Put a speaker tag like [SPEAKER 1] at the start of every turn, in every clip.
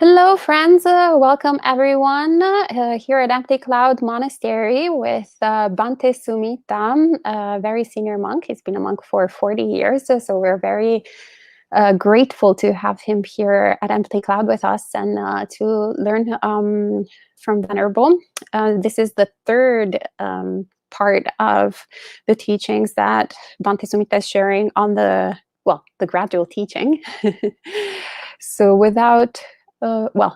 [SPEAKER 1] Hello, friends. Welcome, everyone, here at Empty Cloud Monastery with Bhante Sumitta, a very senior monk. He's been a monk for 40 years, so we're very grateful to have him here at Empty Cloud with us and to learn from Venerable. This is the third part of the teachings that Bhante Sumitta is sharing on the Gradual Teaching. So without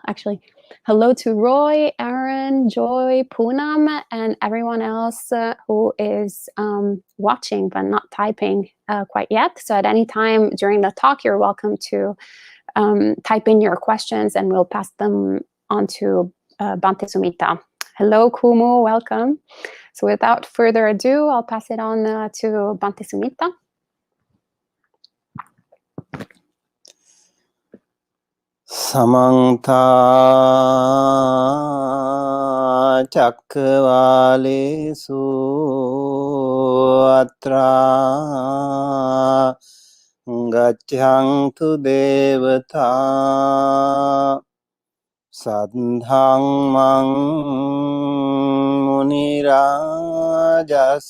[SPEAKER 1] actually, hello to Roy, Aaron, Joy, Poonam, and everyone else who is watching but not typing quite yet. So at any time during the talk, you're welcome to type in your questions and we'll pass them on to Bhante Sumitta. Hello, Kumu, welcome. So without further ado, I'll pass it on to Bhante Sumitta.
[SPEAKER 2] Samantha Chakravalesu Atra Gacchantu Devata Sadhamang Munirajas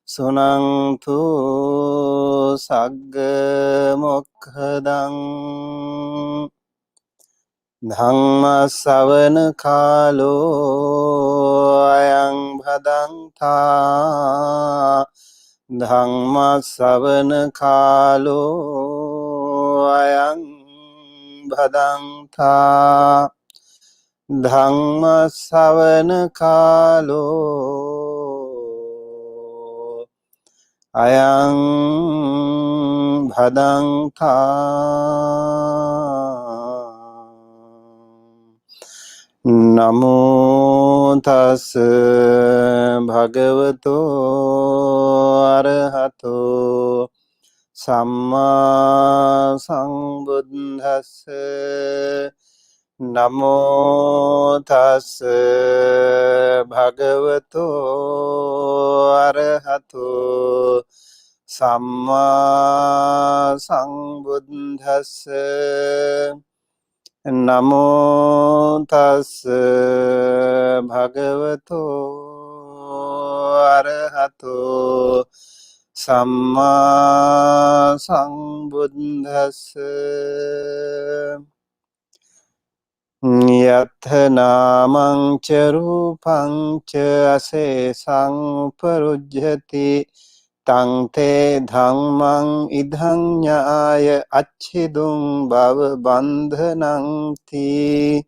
[SPEAKER 2] Sunangtu Sagga Mokkhadan Dhamma Savana Kalo Ayang Bhadantha Dhamma Savana Kalo Ayang Bhadantha Dhamma Savana Kalo Ayang Bhadantha. Namo tassa bhagavato arahato samma sambuddhassa. Namo tassa bhagavato arahato samma sambuddhassa. Namo tassa bhagavato arahato samma sambuddhassa. Yatha namang ca rupang ca asesang parujjati tang te dhammang idhang nyaya acchidung bhava bandhanang ti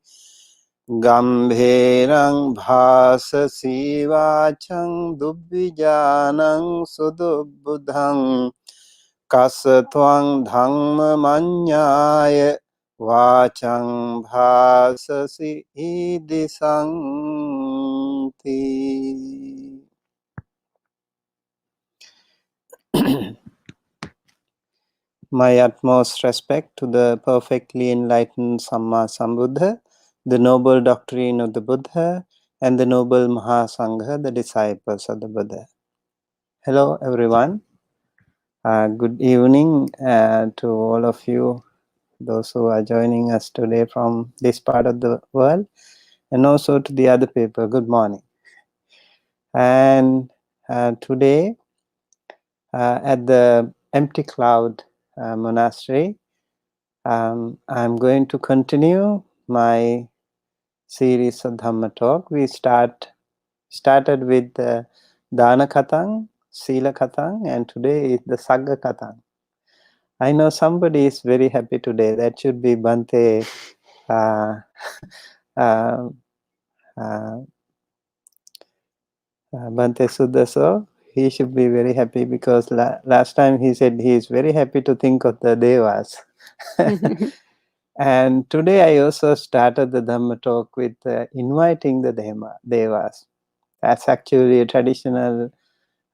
[SPEAKER 2] gambherang bhasa sivachang dubbhijanang sudubbudhang kasatwang dhamma manyaya Vachang bhasasi idisanti. My utmost respect to the perfectly enlightened Samma Sambuddha, the noble doctrine of the Buddha, and the noble Mahasangha, the disciples of the Buddha. Hello everyone. Good evening to all of you, those who are joining us today from this part of the world, and also to the other people, good morning. And today at the Empty Cloud Monastery, I'm going to continue my series of Dhamma talk. We started with Dana kathaṁ, Sila kathaṁ, and today is the Sagga kathaṁ. I know somebody is very happy today. That should be Bhante Bhante Sudaso. He should be very happy because last time he said he is very happy to think of the Devas. And today I also started the Dhamma talk with inviting the Devas. That's actually a traditional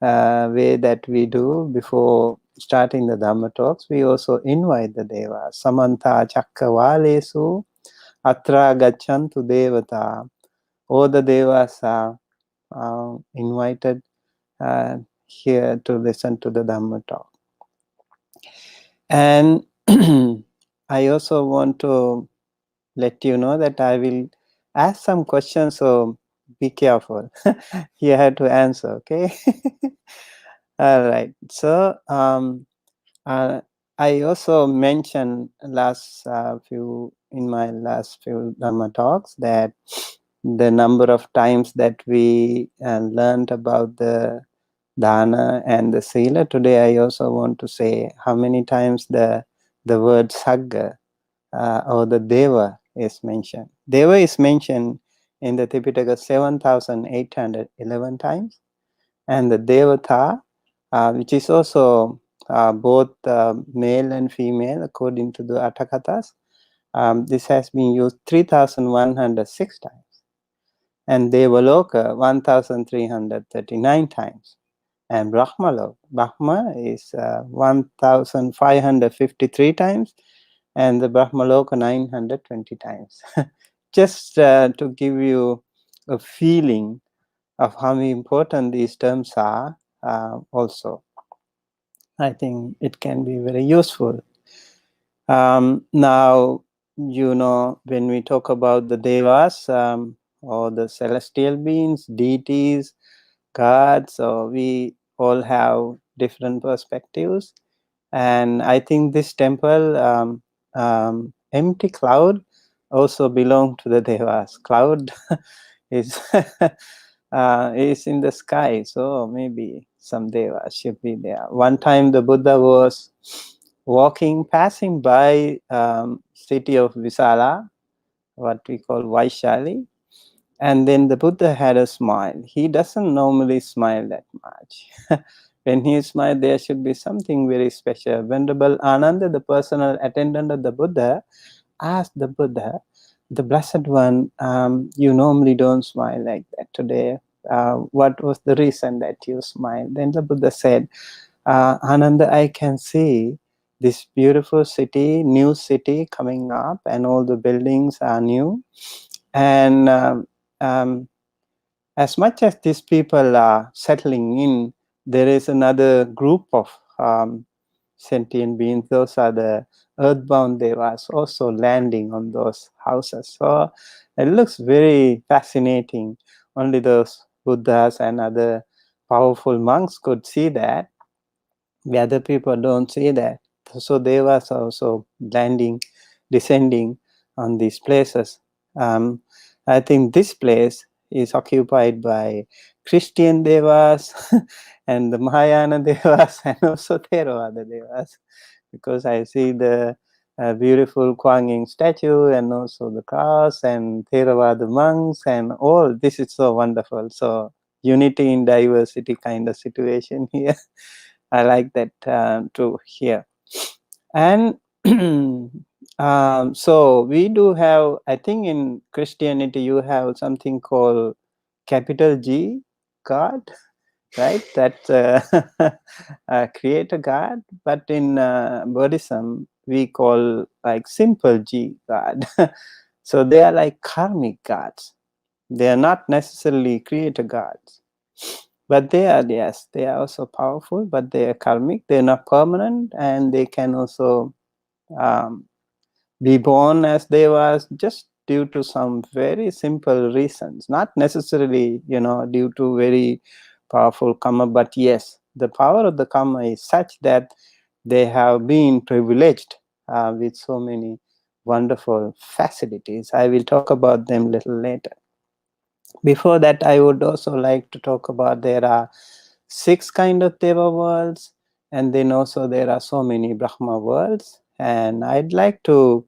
[SPEAKER 2] way that we do before starting the Dhamma talks. We also invite the Devas. Samantha Chakravalesu Atra Gacchantu Devata. All the Devas are invited here to listen to the Dhamma talk. And I also want to let you know that I will ask some questions, so be careful. You have to answer, okay? All right. So I also mentioned in my last few Dhamma talks that the number of times that we learned about the dana and the sila. Today, I also want to say how many times the word sagga or the deva is mentioned. Deva is mentioned in the Tipitaka 7,811 times, and the devata, which is also both male and female according to the Atthakathas, this has been used 3,106 times, and Devaloka 1,339 times, and Brahma is 1,553 times, and the Brahmaloka 920 times. Just to give you a feeling of how important these terms are, also, I think it can be very useful. Now, when we talk about the devas, or the celestial beings, deities, gods, so we all have different perspectives. And I think this temple, empty cloud, also belong to the devas. Cloud is is in the sky, so maybe some devas should be there. One time the Buddha was passing by city of Visala, what we call Vaishali, and then the Buddha had a smile. He doesn't normally smile that much. When he smiled, there should be something very special. Venerable Ananda, the personal attendant of the Buddha, asked the Buddha, the Blessed One, you normally don't smile like that today. What was the reason that you smiled? Then the Buddha said, Ananda, I can see this beautiful city, new city coming up, and all the buildings are new. And as much as these people are settling in, there is another group of sentient beings. Those are the earthbound devas also landing on those houses. So it looks very fascinating. Only those Buddhas and other powerful monks could see that. The other people don't see that. So devas are also descending on these places. I think this place is occupied by Christian devas and the Mahayana devas and also Theravada devas, because I see the beautiful Kuan Yin statue and also the cross and Theravada monks and all. This is so wonderful. So unity in diversity kind of situation here. I like that too here. And so we do have, I think in Christianity, you have something called capital G, God, right? That's a creator God. But in Buddhism, we call like simple G, God. So they are like karmic gods. They are not necessarily creator gods. But they are also powerful, but they are karmic. They're not permanent, and they can also be born as devas just due to some very simple reasons, not necessarily, due to very powerful karma, but yes, the power of the karma is such that they have been privileged with so many wonderful facilities. I will talk about them a little later. Before that, I would also like to talk about there are 6 kind of Deva worlds, and then also there are so many Brahma worlds. And I'd like to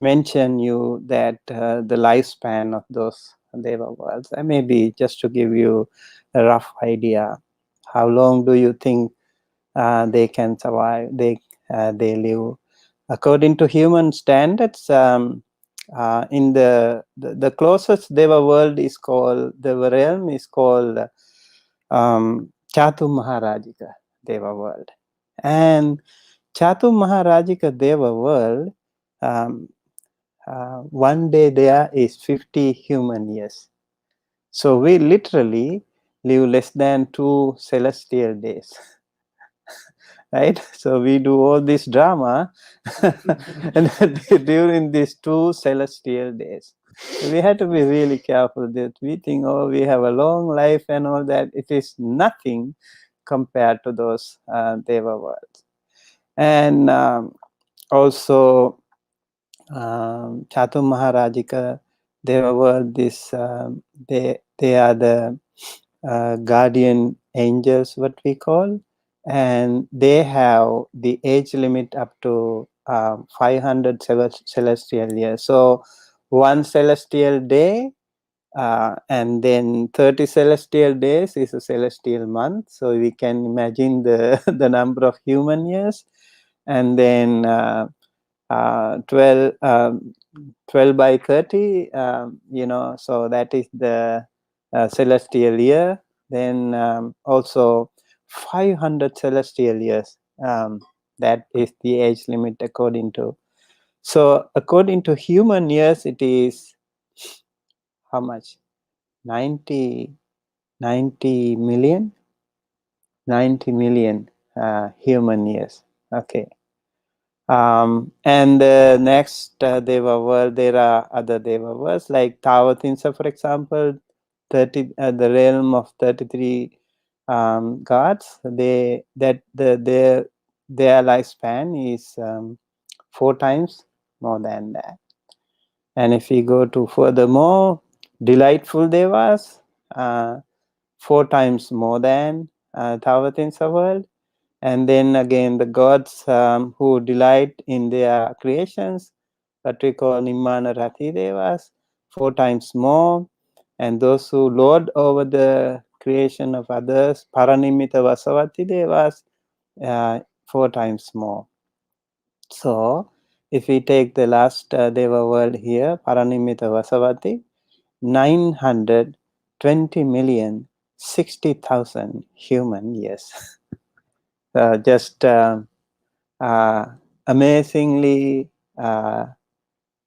[SPEAKER 2] mention you that the lifespan of those Deva worlds. Maybe just to give you a rough idea, how long do you think they can survive? They live according to human standards. In the closest Deva world is called, the realm is called Chatu Maharajika Deva world. And Chatu Maharajika Deva world, one day there is 50 human years. So we literally live less than 2 celestial days. right? So we do all this drama and during these 2 celestial days. So we have to be really careful that we think, oh, we have a long life and all that. It is nothing compared to those Deva worlds. And also Chatur Maharajika, Deva world, they are the guardian angels, what we call, and they have the age limit up to 500 celestial years. So one celestial day, and then 30 celestial days is a celestial month. So we can imagine the the number of human years, and then 12 by 30, so that is the celestial year. Then also 500 celestial years, that is the age limit according to. So according to human years, it is how much? 90 million? 90 million human years. Okay. And the next Deva world, there are other Deva worlds like Tavatinsa, for example, the realm of 33 gods. Their lifespan is 4 times more than that. And if we go to furthermore, delightful Devas, 4 times more than Tavatinsa world. And then again, the gods who delight in their creations, what we call Nimmana Rati Devas, 4 times more. And those who lord over the creation of others, Paranimita Vasavati Devas, 4 times more. So, if we take the last Deva world here, Paranimita Vasavati, 920,060,000 human years. Just amazingly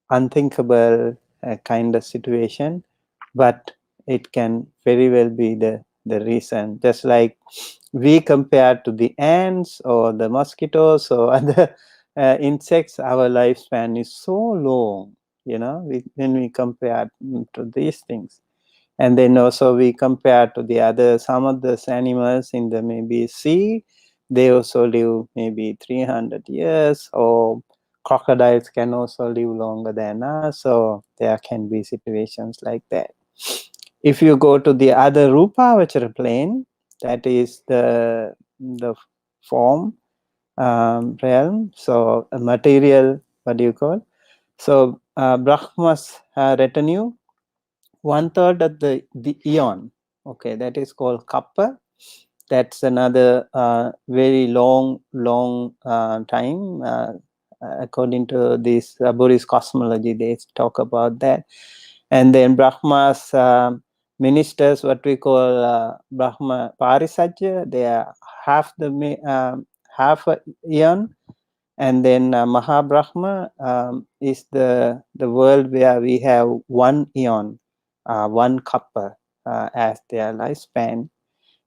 [SPEAKER 2] unthinkable kind of situation, but it can very well be the reason. Just like we compare to the ants or the mosquitoes or other insects, our lifespan is so long, when we compare to these things. And then also we compare to the other, some of the animals in the maybe sea, they also live maybe 300 years, or crocodiles can also live longer than us. So there can be situations like that. If you go to the other Rupavachara plane, that is the form realm, so a material, what do you call? So Brahma's retinue, 1/3 of the eon, okay, that is called kappa. That's another very long time. According to this Buddhist cosmology, they talk about that. And then Brahma's ministers, what we call Brahma Parisajya, they are half a eon. And then Mahabrahma is the world where we have 1 eon, 1 kappa as their lifespan.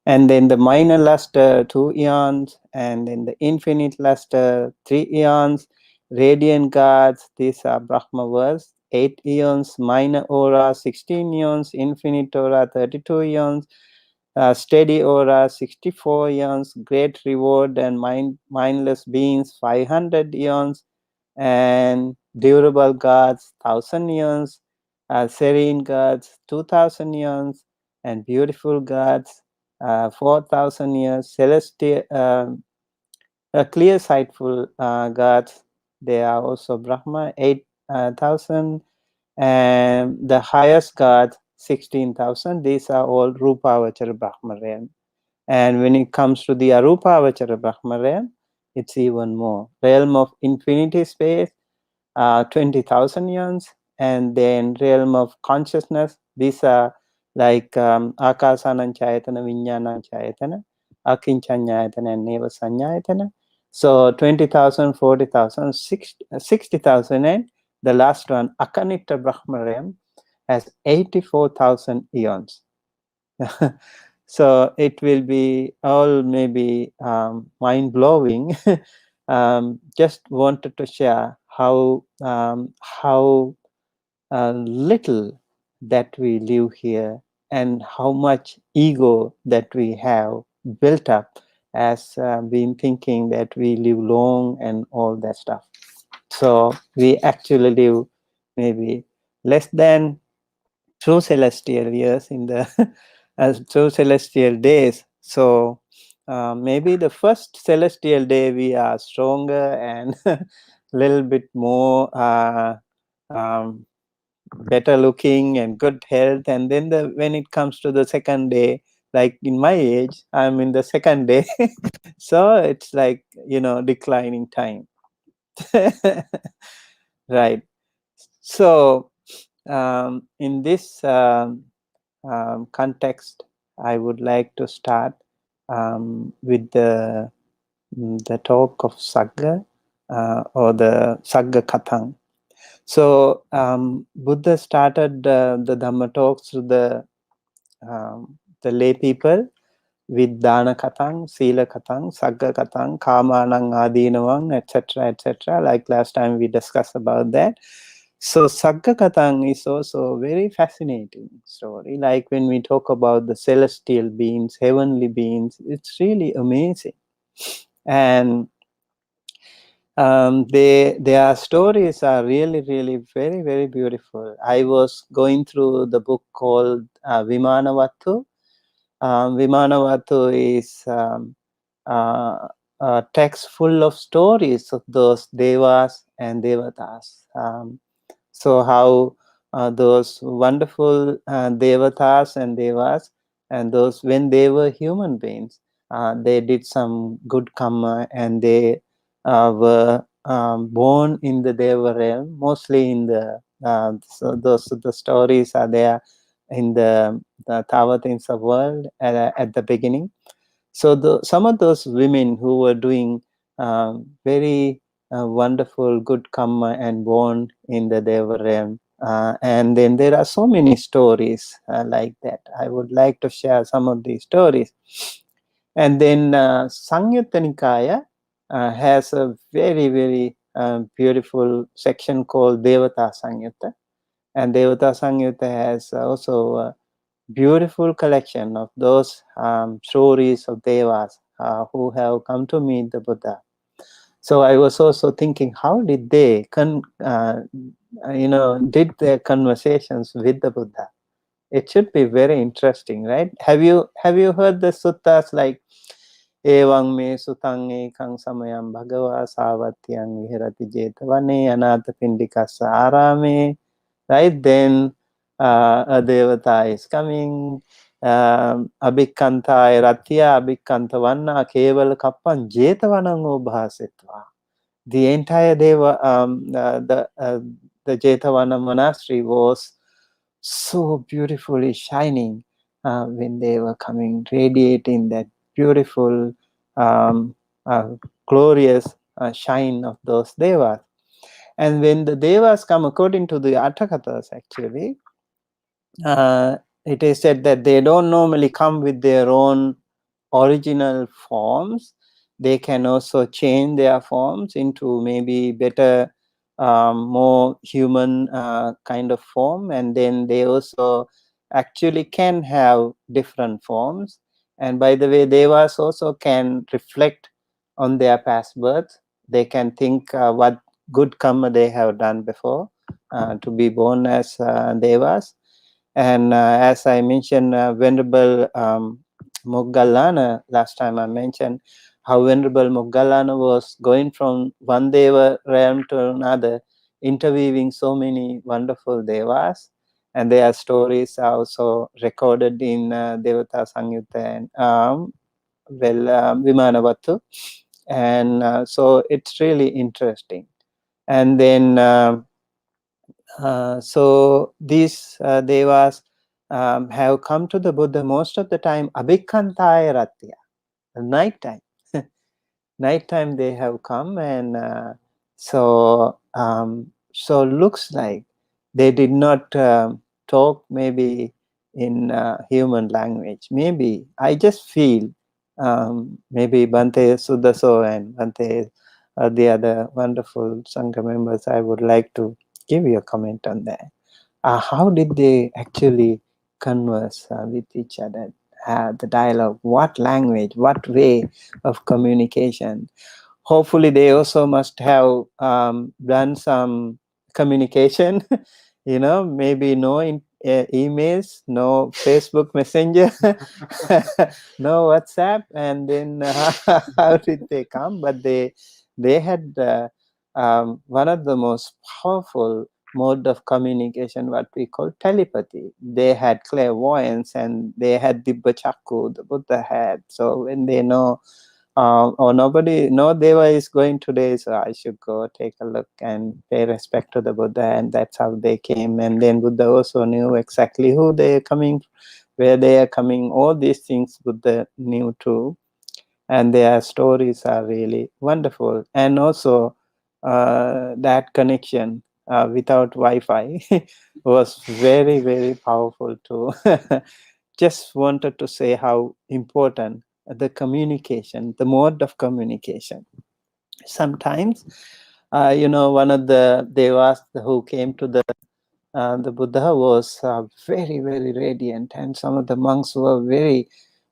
[SPEAKER 2] And then the minor luster, 2 eons, and then the infinite luster, 3 eons. Radiant gods, these are Brahma worlds, 8 eons. Minor aura, 16 eons. Infinite aura, 32 eons. Steady aura, 64 eons. Great reward and mindless beings, 500 eons. And durable gods, 1,000 eons. Serene gods, 2,000 eons. And beautiful gods, 4,000 years. Celestial, clear sightful gods, they are also Brahma, 8,000. And the highest god, 16,000. These are all Rupavachara Brahma realm. And when it comes to the Arupavachara Brahma realm, it's even more. Realm of infinity space, 20,000 eons. And then realm of consciousness, these are like Akasanan Chayatana, Vinyanan Chayatana, Akinchanyayatana, and Neva Sanyayatana. So 20,000, 40,000, 60,000, and the last one, Akanita Brahma realm, has 84,000 eons. So it will be all maybe mind-blowing. Just wanted to share how little that we live here and how much ego that we have built up as been thinking that we live long and all that stuff. So we actually live maybe less than 2 celestial years in the as 2 celestial days. So maybe the first celestial day we are stronger and a little bit more um, better looking and good health, and then when it comes to the second day, like in my age, I'm in the second day. So it's like, declining time. Right. So in this context, I would like to start with the talk of Sagga, or the Sagga Kathaṁ. So Buddha started the Dhamma talks to the lay people with Dana Kathaṁ, Sila Kathaṁ, Sagga Kathaṁ, Kāmānaṁ Ādīnavaṁ, etc., etc. Like last time we discussed about that. So Sagga Kathaṁ is also a very fascinating story. Like when we talk about the celestial beings, heavenly beings, it's really amazing. And their stories are really, really very, very beautiful. I was going through the book called Vimanavattu. Vimanavattu is a text full of stories of those devas and devatas. So how those wonderful devatas and devas, and those, when they were human beings, they did some good karma, and they were born in the deva realm, mostly in the so the stories are there in the Tavatimsa world at the beginning. So some of those women who were doing very wonderful good karma and born in the Deva realm. And then there are so many stories like that. I would like to share some of these stories. And then Samyutta Nikaya has a very, very beautiful section called Devata Samyutta. And Devata Samyutta has also a beautiful collection of those stories of devas who have come to meet the Buddha. So I was also thinking, how did they did their conversations with the Buddha? It should be very interesting, right? Have you heard the suttas like Evang me sutang ekang samayam bhagava savatyang viharati jetavane anatha pindikassa arame. Right then, a devata is coming. Abhikkhantaya ratya abhikkhantavana kevala kappan jetavanang obhasetva. The entire Deva, the Jetavana monastery was so beautifully shining when they were coming, radiating that beautiful, um, uh, glorious shine of those devas. And when the devas come, according to the Atthakathas, actually, it is said that they don't normally come with their own original forms. They can also change their forms into maybe better, more human kind of form, and then they also actually can have different forms. And by the way, devas also can reflect on their past births. They can think what good karma they have done before to be born as devas. And as I mentioned, Venerable Moggallana, last time I mentioned how Venerable Moggallana was going from one Deva realm to another, interweaving so many wonderful Devas. And their stories are also recorded in Devata Samyutta and Vimanavattu. And so it's really interesting. And then so these devas have come to the Buddha most of the time abhikkhantaya ratya, nighttime. Nighttime they have come, and so looks like they did not talk maybe in human language. Maybe I just feel maybe Bhante Sudaso and Bhante the other wonderful Sangha members, I would like to give you a comment on that. How did they actually converse with each other, have the dialogue, what language, what way of communication? Hopefully they also must have done some communication, maybe no emails, no Facebook Messenger, no WhatsApp, and then how did they come? But they had one of the most powerful mode of communication, what we call telepathy. They had clairvoyance, and they had Dibba Chakku, the Buddha had. So when they know, or no Deva is going today, so I should go take a look and pay respect to the Buddha, and that's how they came. And then Buddha also knew exactly who they are coming, where they are coming, all these things Buddha knew too. And their stories are really wonderful. And also that connection without Wi-Fi was very, very powerful too. Just wanted to say how important the communication, the mode of communication. Sometimes, one of the Devas who came to the Buddha was very, very radiant, and some of the monks were very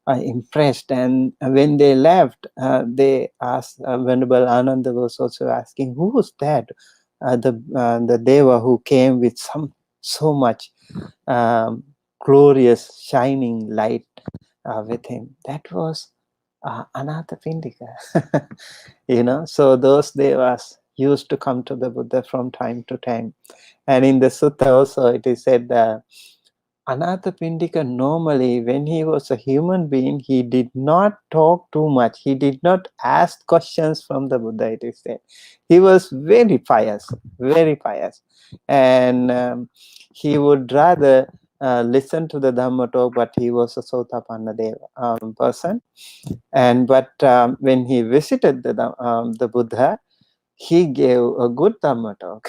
[SPEAKER 2] impressed. And when they left, they asked, Venerable Ananda was also asking, who was that? The Deva who came with so much glorious, shining light with him. That was Anathapindika. So those Devas used to come to the Buddha from time to time. And in the sutta also it is said that Anathapindika normally, when he was a human being, he did not talk too much. He did not ask questions from the Buddha, it is said. He was very pious, very pious. And he would rather listen to the Dhamma talk, but he was a Sotapanna Deva person. But when he visited the Buddha, he gave a good Dhamma talk.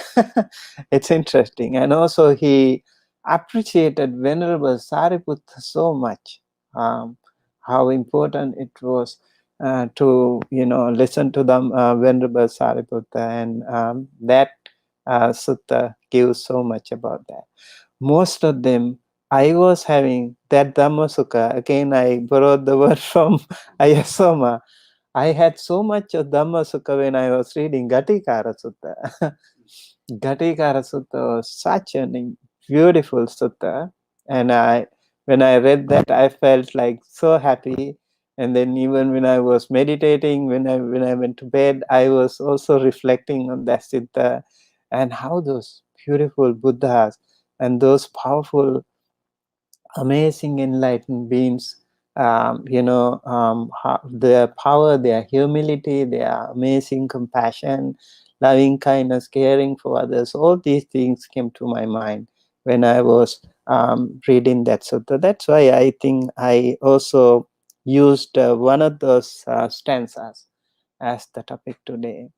[SPEAKER 2] It's interesting. And also he appreciated Venerable Sariputta so much, how important it was to listen to the Venerable Sariputta, and that sutta gives so much about that. Most of them, I was having that Dhamma Sukha. Again, I borrowed the word from Ayasoma. I had so much of Dhamma Sukha when I was reading Gatikara Sutta. Gatikara Sutta was such a beautiful sutta, and when I read that, I felt like so happy. And then even when I was meditating, when I went to bed, I was also reflecting on that sutta and how those beautiful Buddhas and those powerful, amazing enlightened beings, their power, their humility, their amazing compassion, loving kindness, caring for others, all these things came to my mind when I was reading that sutta. That's why I think I also used one of those stanzas as the topic today.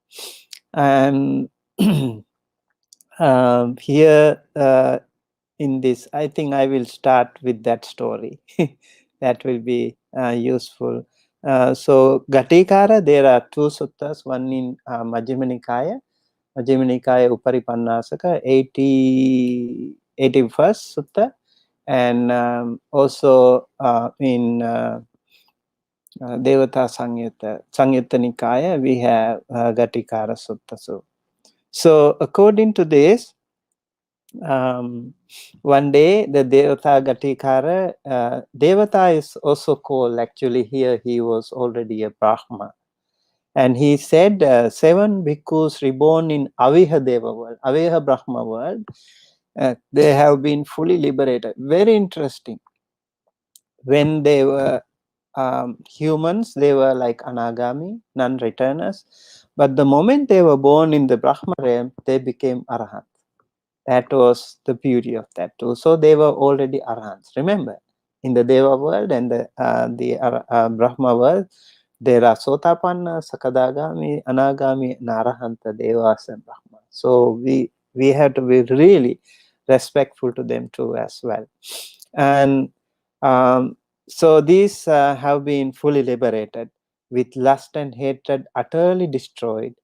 [SPEAKER 2] And here in this, I think I will start with that story. That will be useful. So Gatikara, there are two suttas, one in Majjhima Nikaya, Uparipannasaka, 81st sutta, and also in Devata Sangyutta Nikaya, we have Gatikara sutta. So according to this, one day the Devata Gatikara, Devata is also called, actually here he was already a Brahma. And he said 7 bhikkhus reborn in Aviha Deva world, Aviha Brahma world, they have been fully liberated. Very interesting. When they were humans, they were like Anagami, non-returners. But the moment they were born in the Brahma realm, they became Arahant. That was the beauty of that too. So they were already Arahants. Remember, in the Deva world and the Brahma world, there are Sotapanna, Sakadagami, Anagami, Narahanta, Devas, and Brahma. So we have to be really respectful to them too as well. And so these have been fully liberated, with lust and hatred utterly destroyed.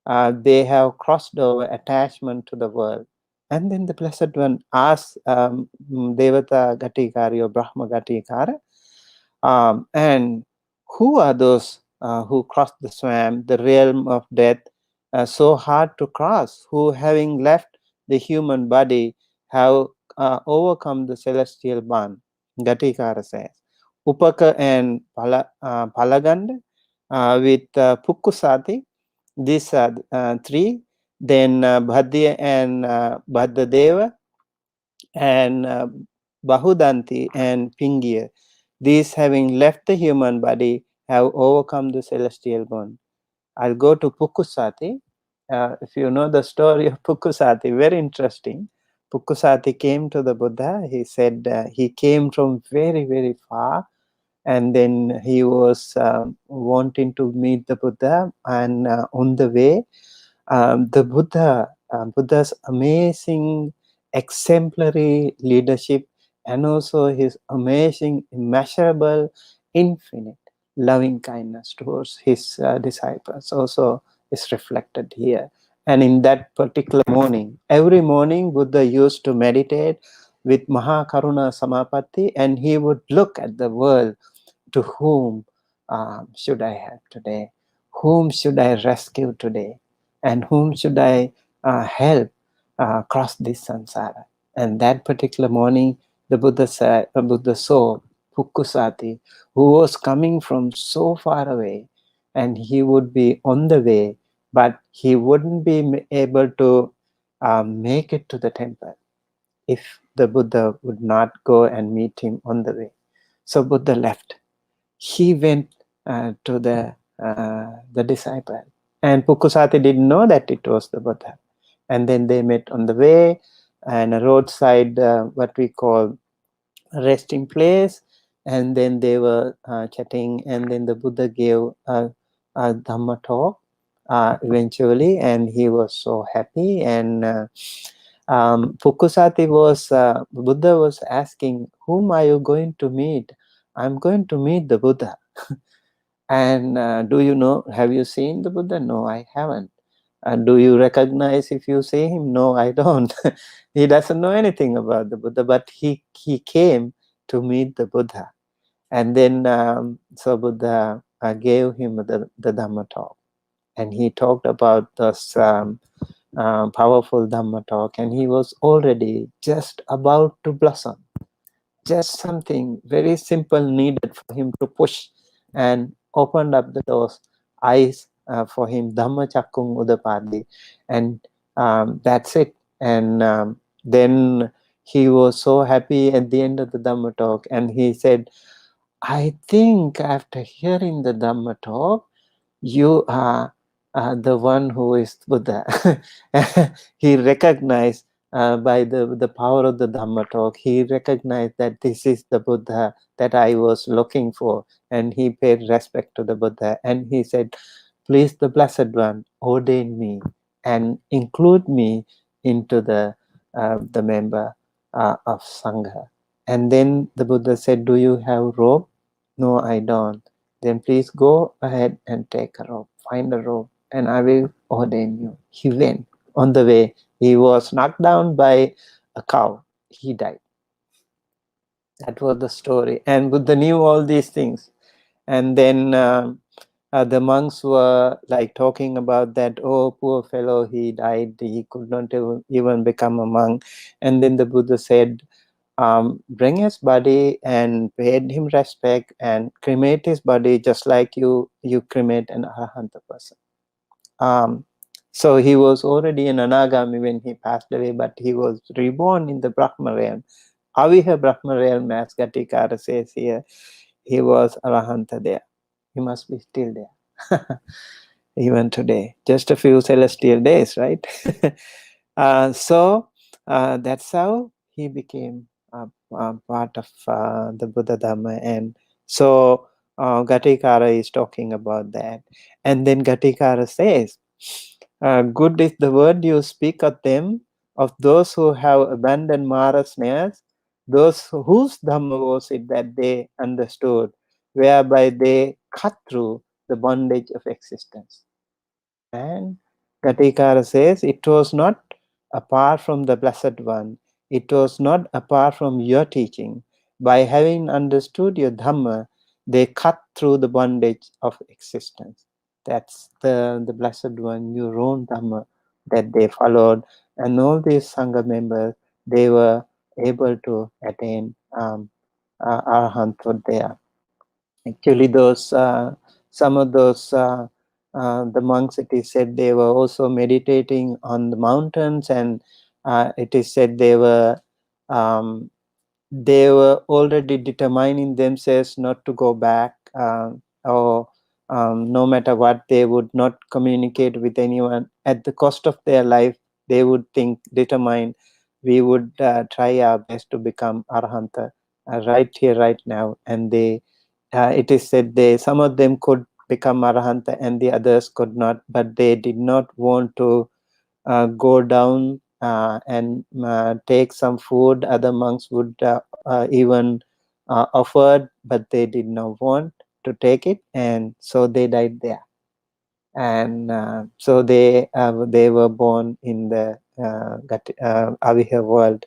[SPEAKER 2] They have crossed over attachment to the world. And then the Blessed One asks Devata Gatikari or Brahma Gatikara, and who are those who cross the swamp, the realm of death, so hard to cross, who, having left the human body, have overcome the celestial bond? Gatikara says, Upaka and Palaganda with Pukkusati, these are three. Then Bhadya and Bhaddadeva and Bahudanti and Pingya. These, having left the human body, have overcome the celestial bond. I'll go to Pukkusati. If you know the story of Pukkusati, very interesting. Pukkusati came to the Buddha. He said he came from very, very far, and then he was wanting to meet the Buddha. And on the way, the Buddha's amazing, exemplary leadership, and also his amazing, immeasurable, infinite loving kindness towards his disciples also is reflected here. And in that particular morning, every morning Buddha used to meditate with Mahakaruna Samapatti, and he would look at the world. To whom should I help today? Whom should I rescue today? And whom should I help cross this samsara? And that particular morning, the Buddha saw Pukkusati, who was coming from so far away, and he would be on the way, but he wouldn't be able to make it to the temple if the Buddha would not go and meet him on the way. So Buddha left. He went to the disciple, and Pukkusati didn't know that it was the Buddha. And then they met on the way, and a roadside, what we call a resting place, and then they were chatting, and then the Buddha gave a Dhamma talk eventually, and he was so happy. And Pukkusati was, Buddha was asking, whom are you going to meet? I'm going to meet the Buddha. And do you know, have you seen the Buddha? No, I haven't. Do you recognize if you see him? No, I don't. He doesn't know anything about the Buddha, but he came to meet the Buddha. And then, so Buddha gave him the Dhamma talk. And he talked about this powerful Dhamma talk, and he was already just about to blossom. Just something very simple needed for him to push and opened up the doors, eyes for him, Dhamma Chakkung Udapadi, and that's it. And then he was so happy at the end of the Dhamma talk, and he said, I think after hearing the Dhamma talk, you are the one who is Buddha. He recognized by the power of the Dhamma talk, he recognized that this is the Buddha that I was looking for. And he paid respect to the Buddha. And he said, please, the Blessed One, ordain me and include me into the member of Sangha. And then the Buddha said, do you have robe? No, I don't. Then please go ahead and take a robe, find a robe, and I will ordain you. He went. On the way, he was knocked down by a cow. He died. That was the story. And Buddha knew all these things. And then the monks were like talking about that, oh, poor fellow, he died. He could not even become a monk. And then the Buddha said, bring his body and paid him respect and cremate his body just like you cremate an arahanta person. So he was already an anagami when he passed away, but he was reborn in the Brahma realm. Aviha Brahma realm, as Gatikara says here, he was arahanta there. He must be still there. Even today, just a few celestial days, right? So that's how he became part of the Buddha Dhamma. And so Gatikara is talking about that. And then Gatikara says, good is the word you speak of them, of those who have abandoned Mara snares, those whose Dhamma was it that they understood, whereby they cut through the bondage of existence. And Gatikara says it was not apart from the Blessed One, it was not apart from your teaching. By having understood your Dhamma, they cut through the bondage of existence. That's the Blessed One, your own Dhamma that they followed. And all these Sangha members, they were able to attain Arahanthood there. Actually, those some of those the monks, it is said they were also meditating on the mountains, and it is said um, they were already determining themselves not to go back, or no matter what, they would not communicate with anyone at the cost of their life. They would determine, we would try our best to become arahanta right here, right now. And they, it is said some of them could become arahanta and the others could not, but they did not want to go down and take some food. Other monks would even offered, but they did not want to take it, and so they died there. And so they were born in the Aviha world.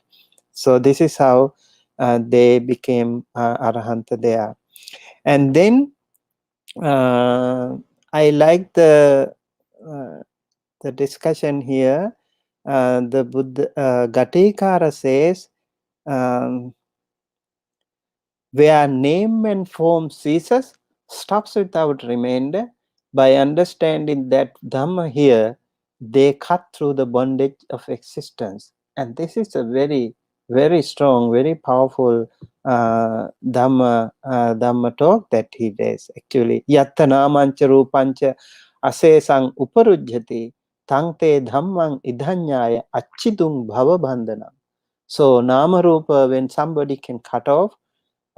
[SPEAKER 2] So this is how they became arahanta there. And then I like the discussion here. The Buddha Gatikara says, where name and form ceases, stops without remainder. By understanding that Dhamma here, they cut through the bondage of existence. And this is a very, very strong, very powerful Dhamma talk that he does. Actually, yatta namancha rupancha asesang uparujjati tangte dhammang idhanyaya achidung bhava bandhanam. So nama rupa, when somebody can cut off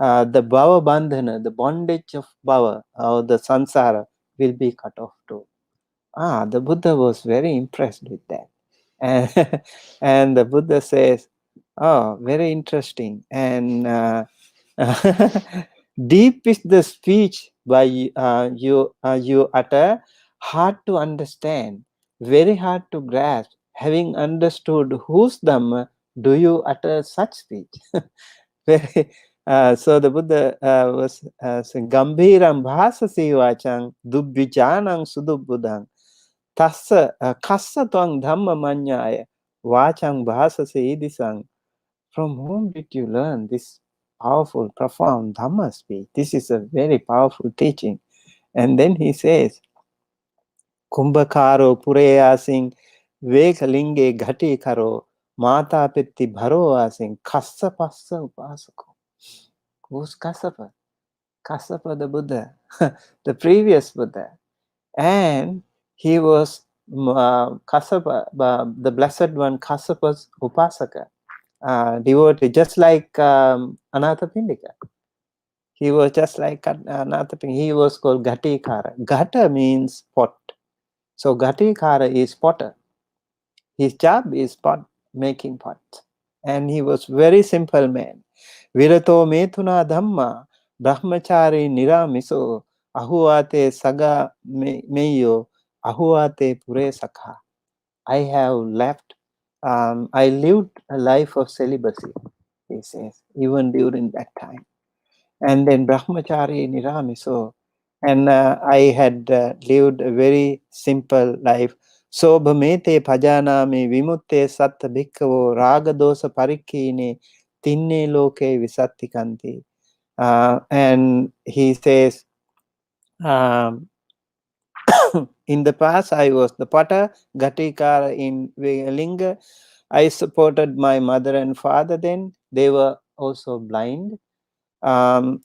[SPEAKER 2] the bhava bandhana, the bondage of bhava, or the samsara, will be cut off too. The Buddha was very impressed with that. And, and the Buddha says, oh, very interesting. And deep is the speech by you utter, hard to understand, very hard to grasp. Having understood whose Dhamma do you utter such speech? Very, so the Buddha was saying, Gambhiram bhasasi vachang dubbhijanang sudubbudang tassa kassa twang dhamma manyaya vachang bhasasi idisang. From whom did you learn this powerful, profound Dhamma speech? This is a very powerful teaching. And then he says, Kumbhakaro pureyasin vekalinge ghati karo mata pitti bharo asin kassa passa upasako. Who's Kassapa? Kassapa the Buddha, the previous Buddha. And he was Kassapa, the Blessed One, Kassapa's Upasaka, devotee, just like Anathapindika. He was just like Anathapindika. He was called Ghatikara. Ghata means pot. So Ghatikara is potter. His job is pot, making pot. And he was very simple man. Virato metuna dhamma brahmachari niramiso ahuate saga meyo ahuate pure sakha. I have left, I lived a life of celibacy, he says, even during that time. And then brahmachari niramiso. And I had lived a very simple life. So bhamete pajanami vimutte satta bhikkavo raga dosa parikkine tinne loke visattikanti. And he says, in the past I was the potter, Ghatikara in Linga. I supported my mother and father then. They were also blind. And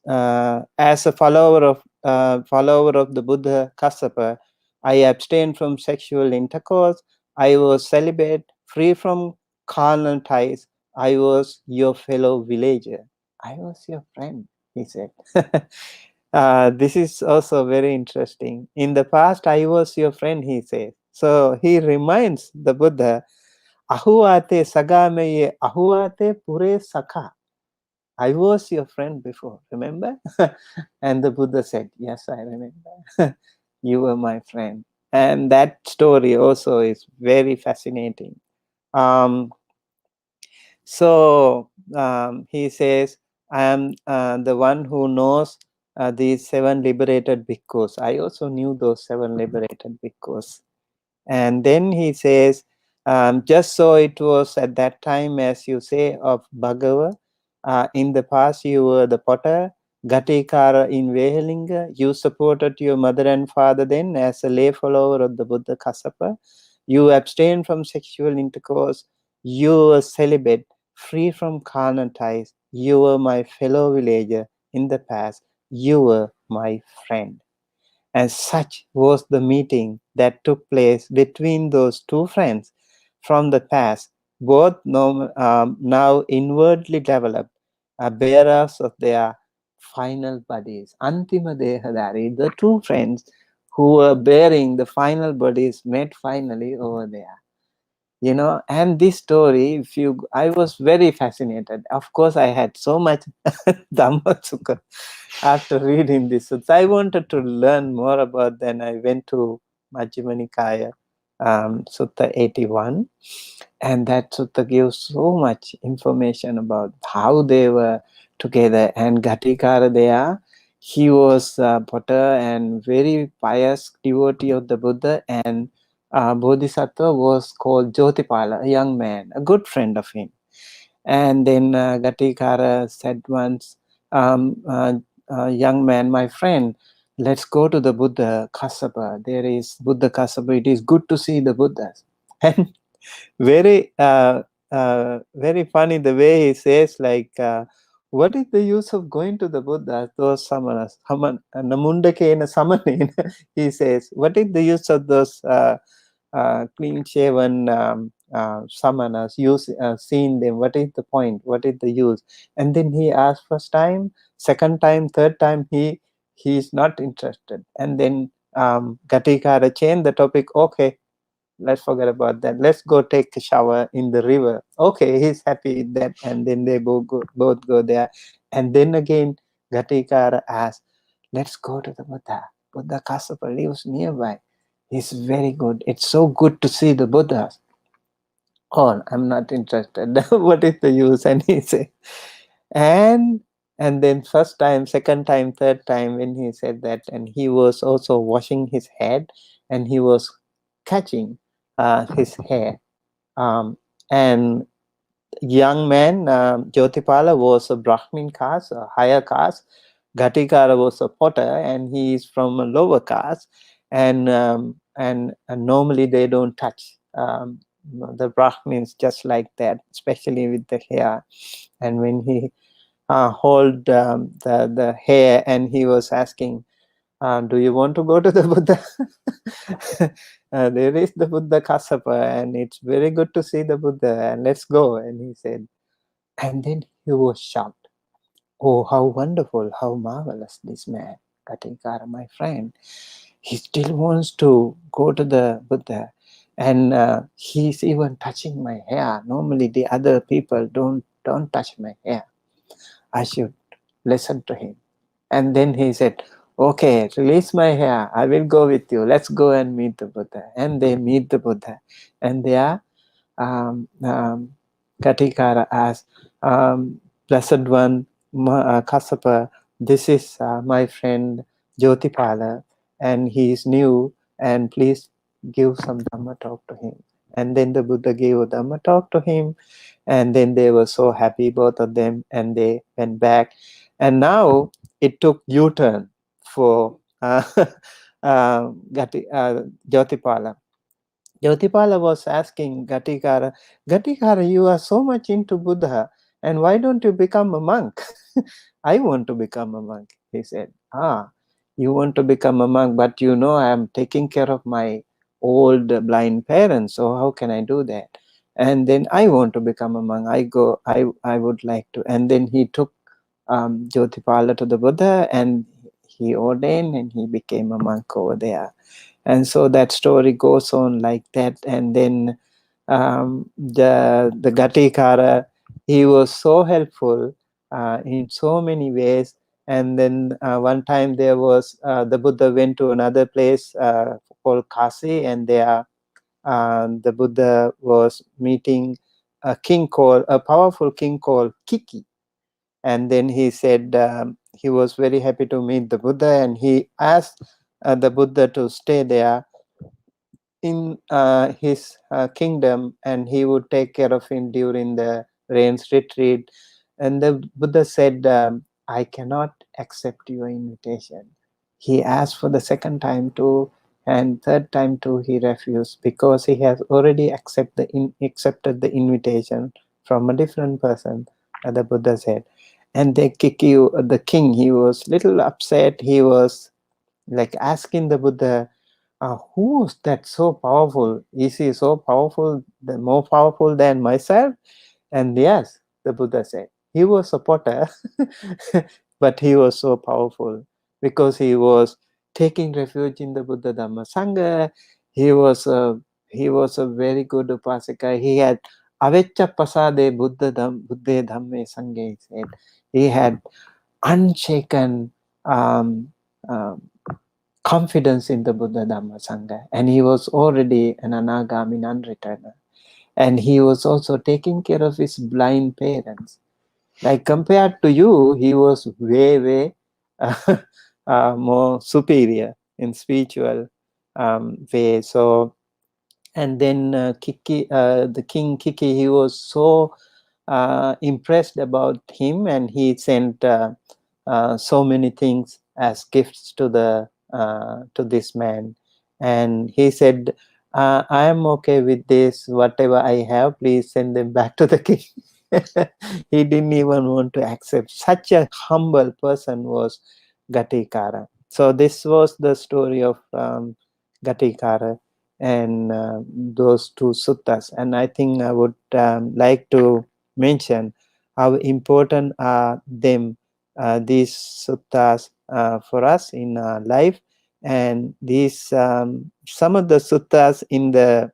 [SPEAKER 2] as a follower of the Buddha Kassapa, I abstained from sexual intercourse. I was celibate, free from carnal ties. I was your fellow villager. I was your friend, he said. This is also very interesting. In the past, I was your friend, he said. So he reminds the Buddha, Ahuate sagameye ahuate pure sakha. I was your friend before, remember? And the Buddha said, yes, I remember. You were my friend. And that story also is very fascinating. He says, I am the one who knows these 7 liberated bhikkhus. I also knew those 7 liberated bhikkhus. And then he says, just so it was at that time, as you say, of Bhagava, in the past you were the potter, Gatikara in Vehalinga, you supported your mother and father then as a lay follower of the Buddha Kassapa. You abstained from sexual intercourse, you were celibate, free from carnal ties, you were my fellow villager in the past, you were my friend. And such was the meeting that took place between those two friends from the past, both now inwardly developed, bearers of their final bodies. Antima Dehadari, the two friends who were bearing the final bodies met finally over there. You know, and this story, I was very fascinated. Of course, I had so much Dhamma Sukha after reading this. So I wanted to learn more about. Then I went to Majjhima Nikaya, Sutta 81, and that sutta gives so much information about how they were together. And Ghatikara there, he was a potter and very pious devotee of the Buddha, and Bodhisattva was called Jyotipala, a young man, a good friend of him. And then Gatikara said once, young man, my friend, let's go to the Buddha Kassapa. There is Buddha Kassapa. It is good to see the Buddhas. And very, very funny the way he says, like, what is the use of going to the Buddha? Those samanas, namundakena samanena. He says, what is the use of those clean-shaven samanas? Seeing them, what is the point? What is the use? And then he asked first time, second time, third time, he is not interested. And then Gatikara changed the topic. Okay, let's forget about that. Let's go take a shower in the river. Okay, he's happy with that. And then they both go there. And then again, Gatikara asked, let's go to the Buddha. Buddha Kassapa lives nearby. He's very good. It's so good to see the Buddhas. Oh, I'm not interested. What is the use? And he said, and then first time, second time, third time, when he said that, and he was also washing his head, and he was catching his hair. And young man, Jyotipala was a Brahmin caste, a higher caste. Gatikara was a potter, and he is from a lower caste. And normally they don't touch the Brahmins just like that, especially with the hair. And when he hold the hair, and he was asking, do you want to go to the Buddha? There is the Buddha Kassapa, and it's very good to see the Buddha, and let's go. And he said, and then he was shocked. Oh, how wonderful, how marvelous this man, Katikara, my friend. He still wants to go to the Buddha, and he's even touching my hair. Normally the other people don't touch my hair. I should listen to him. And then he said, okay, release my hair. I will go with you. Let's go and meet the Buddha. And they meet the Buddha. And they are, Katikara asked, Blessed One, Kassapa, this is my friend Jyotipala, and he is new, and please give some Dhamma talk to him. And then the Buddha gave a Dhamma talk to him, and then they were so happy, both of them, and they went back. And now it took U-turn for Jyotipala. Jyotipala was asking Gatikara, Gatikara, you are so much into Buddha, and why don't you become a monk? I want to become a monk, he said. You want to become a monk, but you know I am taking care of my old blind parents, so how can I do that? And then I want to become a monk. I would like to. And then he took Jyotipala to the Buddha, and he ordained, and he became a monk over there. And so that story goes on like that. And then The Gatikara, he was so helpful in so many ways. And then one time there was the Buddha went to another place called Kasi, and there the Buddha was meeting a powerful king called Kiki. And then he said he was very happy to meet the Buddha, and he asked the Buddha to stay there in his kingdom, and he would take care of him during the rains retreat. And the Buddha said, I cannot accept your invitation. He asked for the second time too, and third time too he refused, because he has already accepted the invitation from a different person, the Buddha said. And the king, he was little upset. He was like asking the Buddha, who is that so powerful? Is he so powerful, more powerful than myself? And yes, the Buddha said, he was a potter, but he was so powerful because he was taking refuge in the Buddha Dhamma Sangha. He was a very good upasaka. He had aveccha pasade Buddhe Dhamme Sanghe, he said. He had unshaken confidence in the Buddha Dhamma Sangha, and he was already an anagami non-returner. And he was also taking care of his blind parents. Like compared to you, he was way more superior in spiritual way. So, and then the king Kiki, he was so impressed about him, and he sent so many things as gifts to this man. And he said, I am okay with this, whatever I have, please send them back to the king. He didn't even want to accept. Such a humble person was Gatikara. So this was the story of Gatikara and those two suttas. And I think I would like to mention how important are these suttas for us in our life. And these some of the suttas in the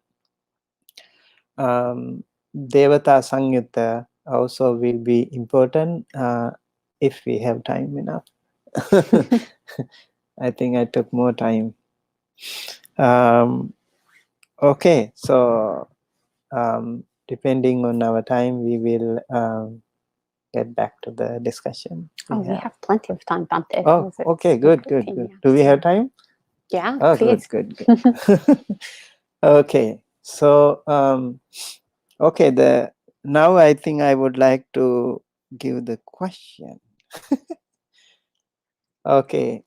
[SPEAKER 2] Devata Samyutta also will be important if we have time enough. I think I took more time. Okay, so depending on our time, we will get back to the discussion.
[SPEAKER 1] We have plenty of time, Bhante.
[SPEAKER 2] Oh, okay, good. Do we have time?
[SPEAKER 1] Yeah,
[SPEAKER 2] oh,
[SPEAKER 1] please.
[SPEAKER 2] Good. Okay, so okay, now I think I would like to give the question. Okay.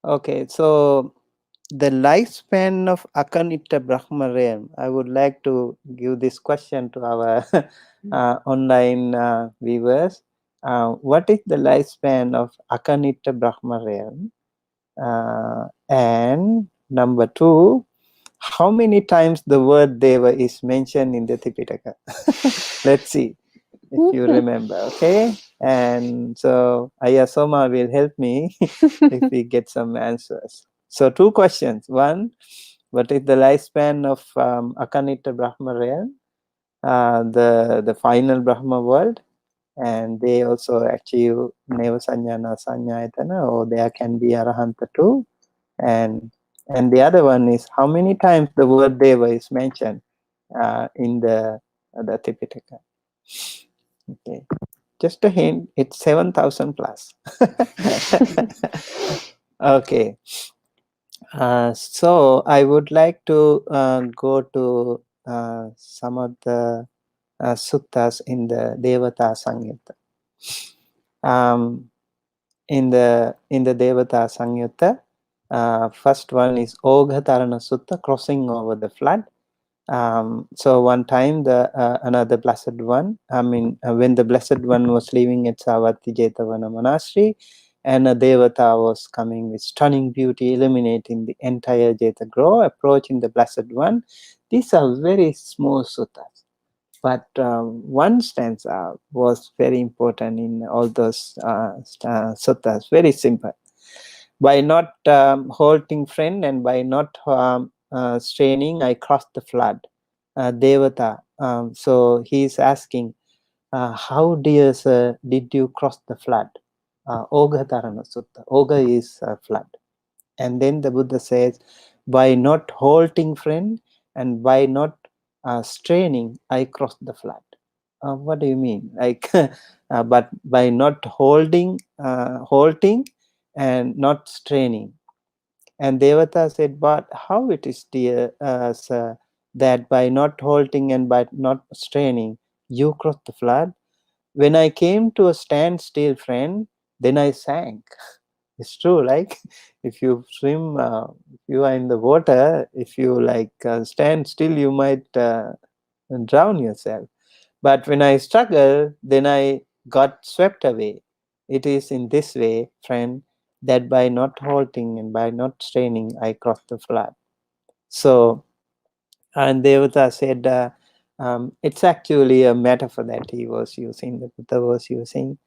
[SPEAKER 2] Okay, so the lifespan of Akanita Brahma realm. I would like to give this question to our online viewers. What is the lifespan of Akanita Brahma realm? And number two, how many times the word Deva is mentioned in the Tipitaka? Let's see if you remember, okay? And so Ayasoma will help me if we get some answers. So 2 questions. One, what is the lifespan of Akanita Brahma realm, the final Brahma world? And they also achieve Neva Sanyana Sanyayatana, or there can be Arahanta too. And the other one is how many times the word Deva is mentioned in the Tipitaka. Okay, just a hint, it's 7,000 plus. Okay, so I would like to go to some of the suttas in the Devata Samyutta. In the Devata Samyutta, first one is Oghatarana Sutta, crossing over the flood. So one time another blessed one, when the blessed one was living at Savatthi Jetavana monastery, and a Devata was coming with stunning beauty, illuminating the entire Jeta grove, approaching the blessed one. These are very small suttas, But one stanza was very important in all those suttas, very simple. By not halting friend and by not straining, I crossed the flood. Devata. So he is asking, how dear sir did you cross the flood? Oga Dharana Sutta. Oga is flood. And then the Buddha says, by not halting friend and by not straining, I crossed the flood. What do you mean? Like, but by not halting and not straining. And Devata said, but how it is, dear sir, that by not halting and by not straining, you crossed the flood? When I came to a standstill, friend, then I sank. It's true, like if you swim, if you are in the water, if you like stand still, you might drown yourself. But when I struggle, then I got swept away. It is in this way, friend, that by not halting and by not straining, I crossed the flood. So, and Devata said, it's actually a metaphor that he was using, the Buddha was using.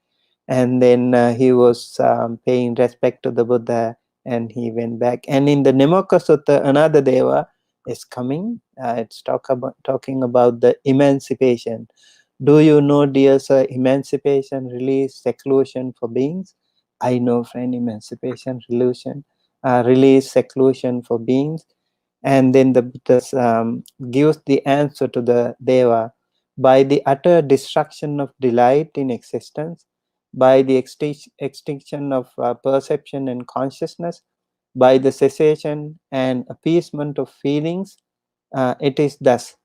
[SPEAKER 2] And then he was paying respect to the Buddha, and he went back. And in the Nimoka Sutta, another Deva is coming. It's talking about the emancipation. Do you know, dear sir, emancipation, release, seclusion for beings? I know, friend, emancipation, release, seclusion for beings. And then the Buddha gives the answer to the Deva by the utter destruction of delight in existence, by the extinction of perception and consciousness, by the cessation and appeasement of feelings. It is thus,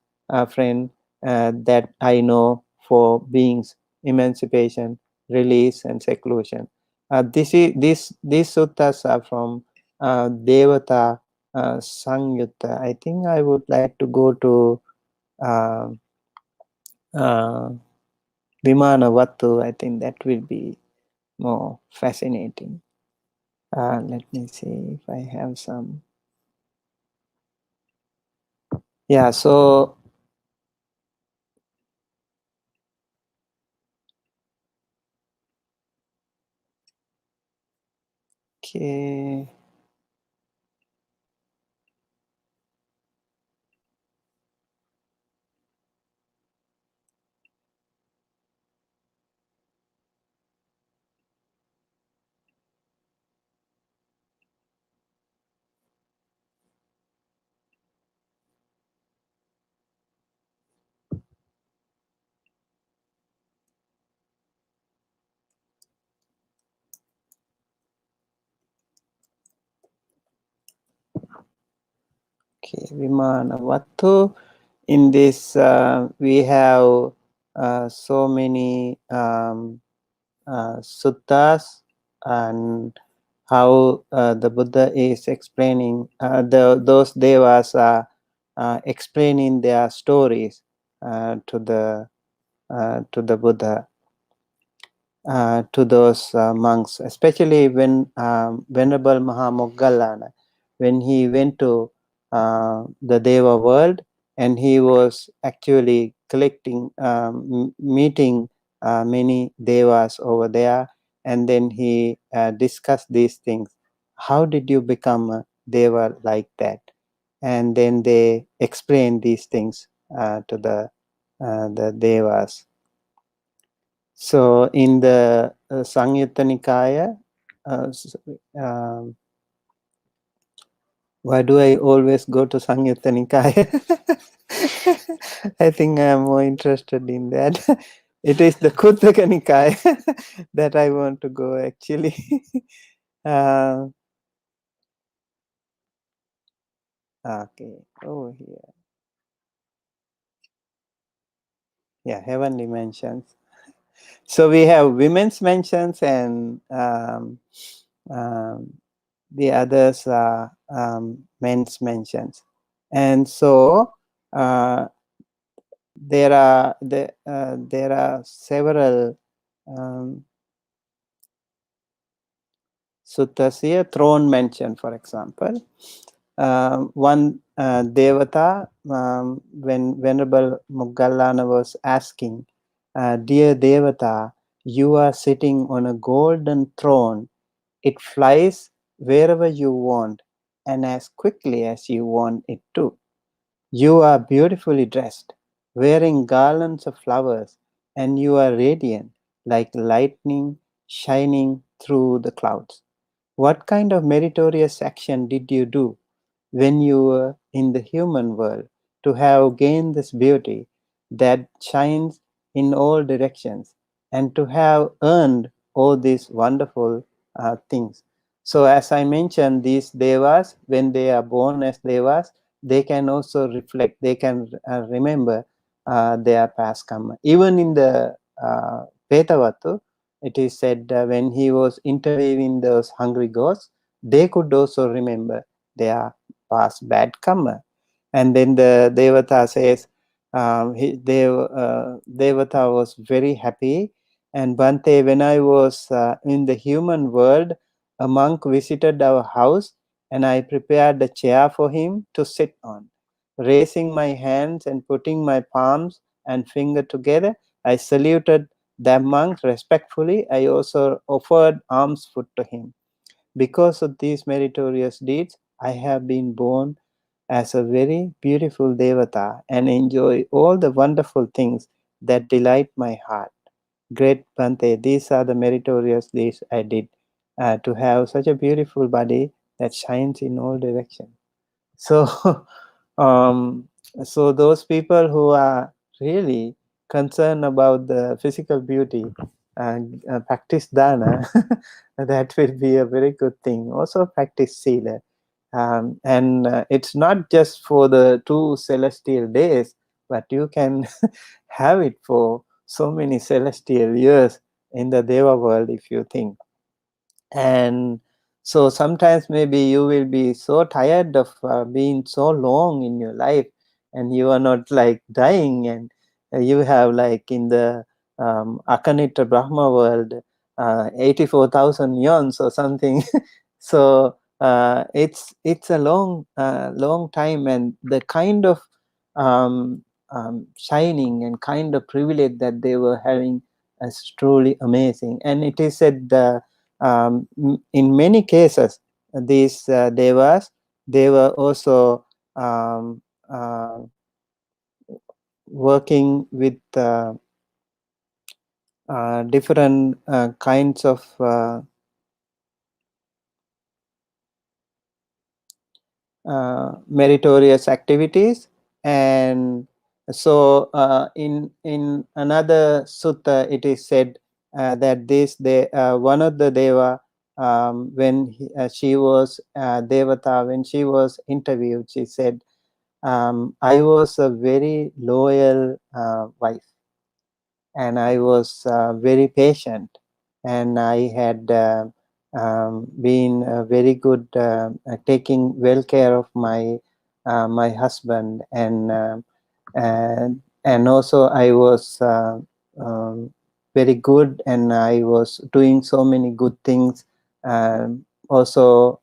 [SPEAKER 2] friend, that I know for beings emancipation, release, and seclusion. These suttas are from Devata Sangyutta. I think I would like to go to uh, uh, Vimana Vattu. I think that will be more fascinating. Let me see if I have some. Yeah, so okay. Okay, Vimana Vattu. In this, we have so many suttas, and how the Buddha is explaining, those devas are explaining their stories to the Buddha, to those monks, especially when Venerable Mahamoggallana, when he went to the Deva world, and he was actually collecting, meeting many Devas over there, and then he discussed these things. How did you become a Deva like that? And then they explain these things to the Devas. So in the Samyutta Nikaya, why do I always go to Samyutta Nikaya? I think I'm more interested in that. It is the Khuddaka Nikaya that I want to go actually. Okay, over here. Yeah, heavenly mentions. So we have women's mentions, and the others are men's mentions. And so there are several suttas here. Throne mention, for example. One Devata, when Venerable Moggallana was asking, dear Devata, you are sitting on a golden throne. It flies wherever you want and as quickly as you want it to. You are beautifully dressed, wearing garlands of flowers, and you are radiant like lightning shining through the clouds. What kind of meritorious action did you do when you were in the human world to have gained this beauty that shines in all directions and to have earned all these wonderful things? So, as I mentioned, these devas, when they are born as devas, they can also reflect, they can remember their past karma. Even in the Petavatu, it is said when he was interviewing those hungry ghosts, they could also remember their past bad karma. And then the Devata says, Devata was very happy. And Bhante, when I was in the human world, a monk visited our house and I prepared a chair for him to sit on. Raising my hands and putting my palms and finger together, I saluted the monk respectfully. I also offered alms food to him. Because of these meritorious deeds, I have been born as a very beautiful Devata and enjoy all the wonderful things that delight my heart. Great Bhante, these are the meritorious deeds I did to have such a beautiful body that shines in all directions. So, um, so those people who are really concerned about the physical beauty and practice dana, that will be a very good thing. Also practice sila. And it's not just for the 2 celestial days, but you can have it for so many celestial years in the Deva world if you think. And so sometimes maybe you will be so tired of being so long in your life and you are not like dying, and you have like in the Akanita Brahma world 84,000 yons or something. So it's a long time, and the kind of shining and kind of privilege that they were having is truly amazing. And it is said in many cases these devas, they were also working with different kinds of meritorious activities. And so in another sutta it is said that this they one of the deva, when she was devata, when she was interviewed, she said, I was a very loyal wife, and I was very patient, and I had been very good taking well care of my husband, and also I was very good, and I was doing so many good things, also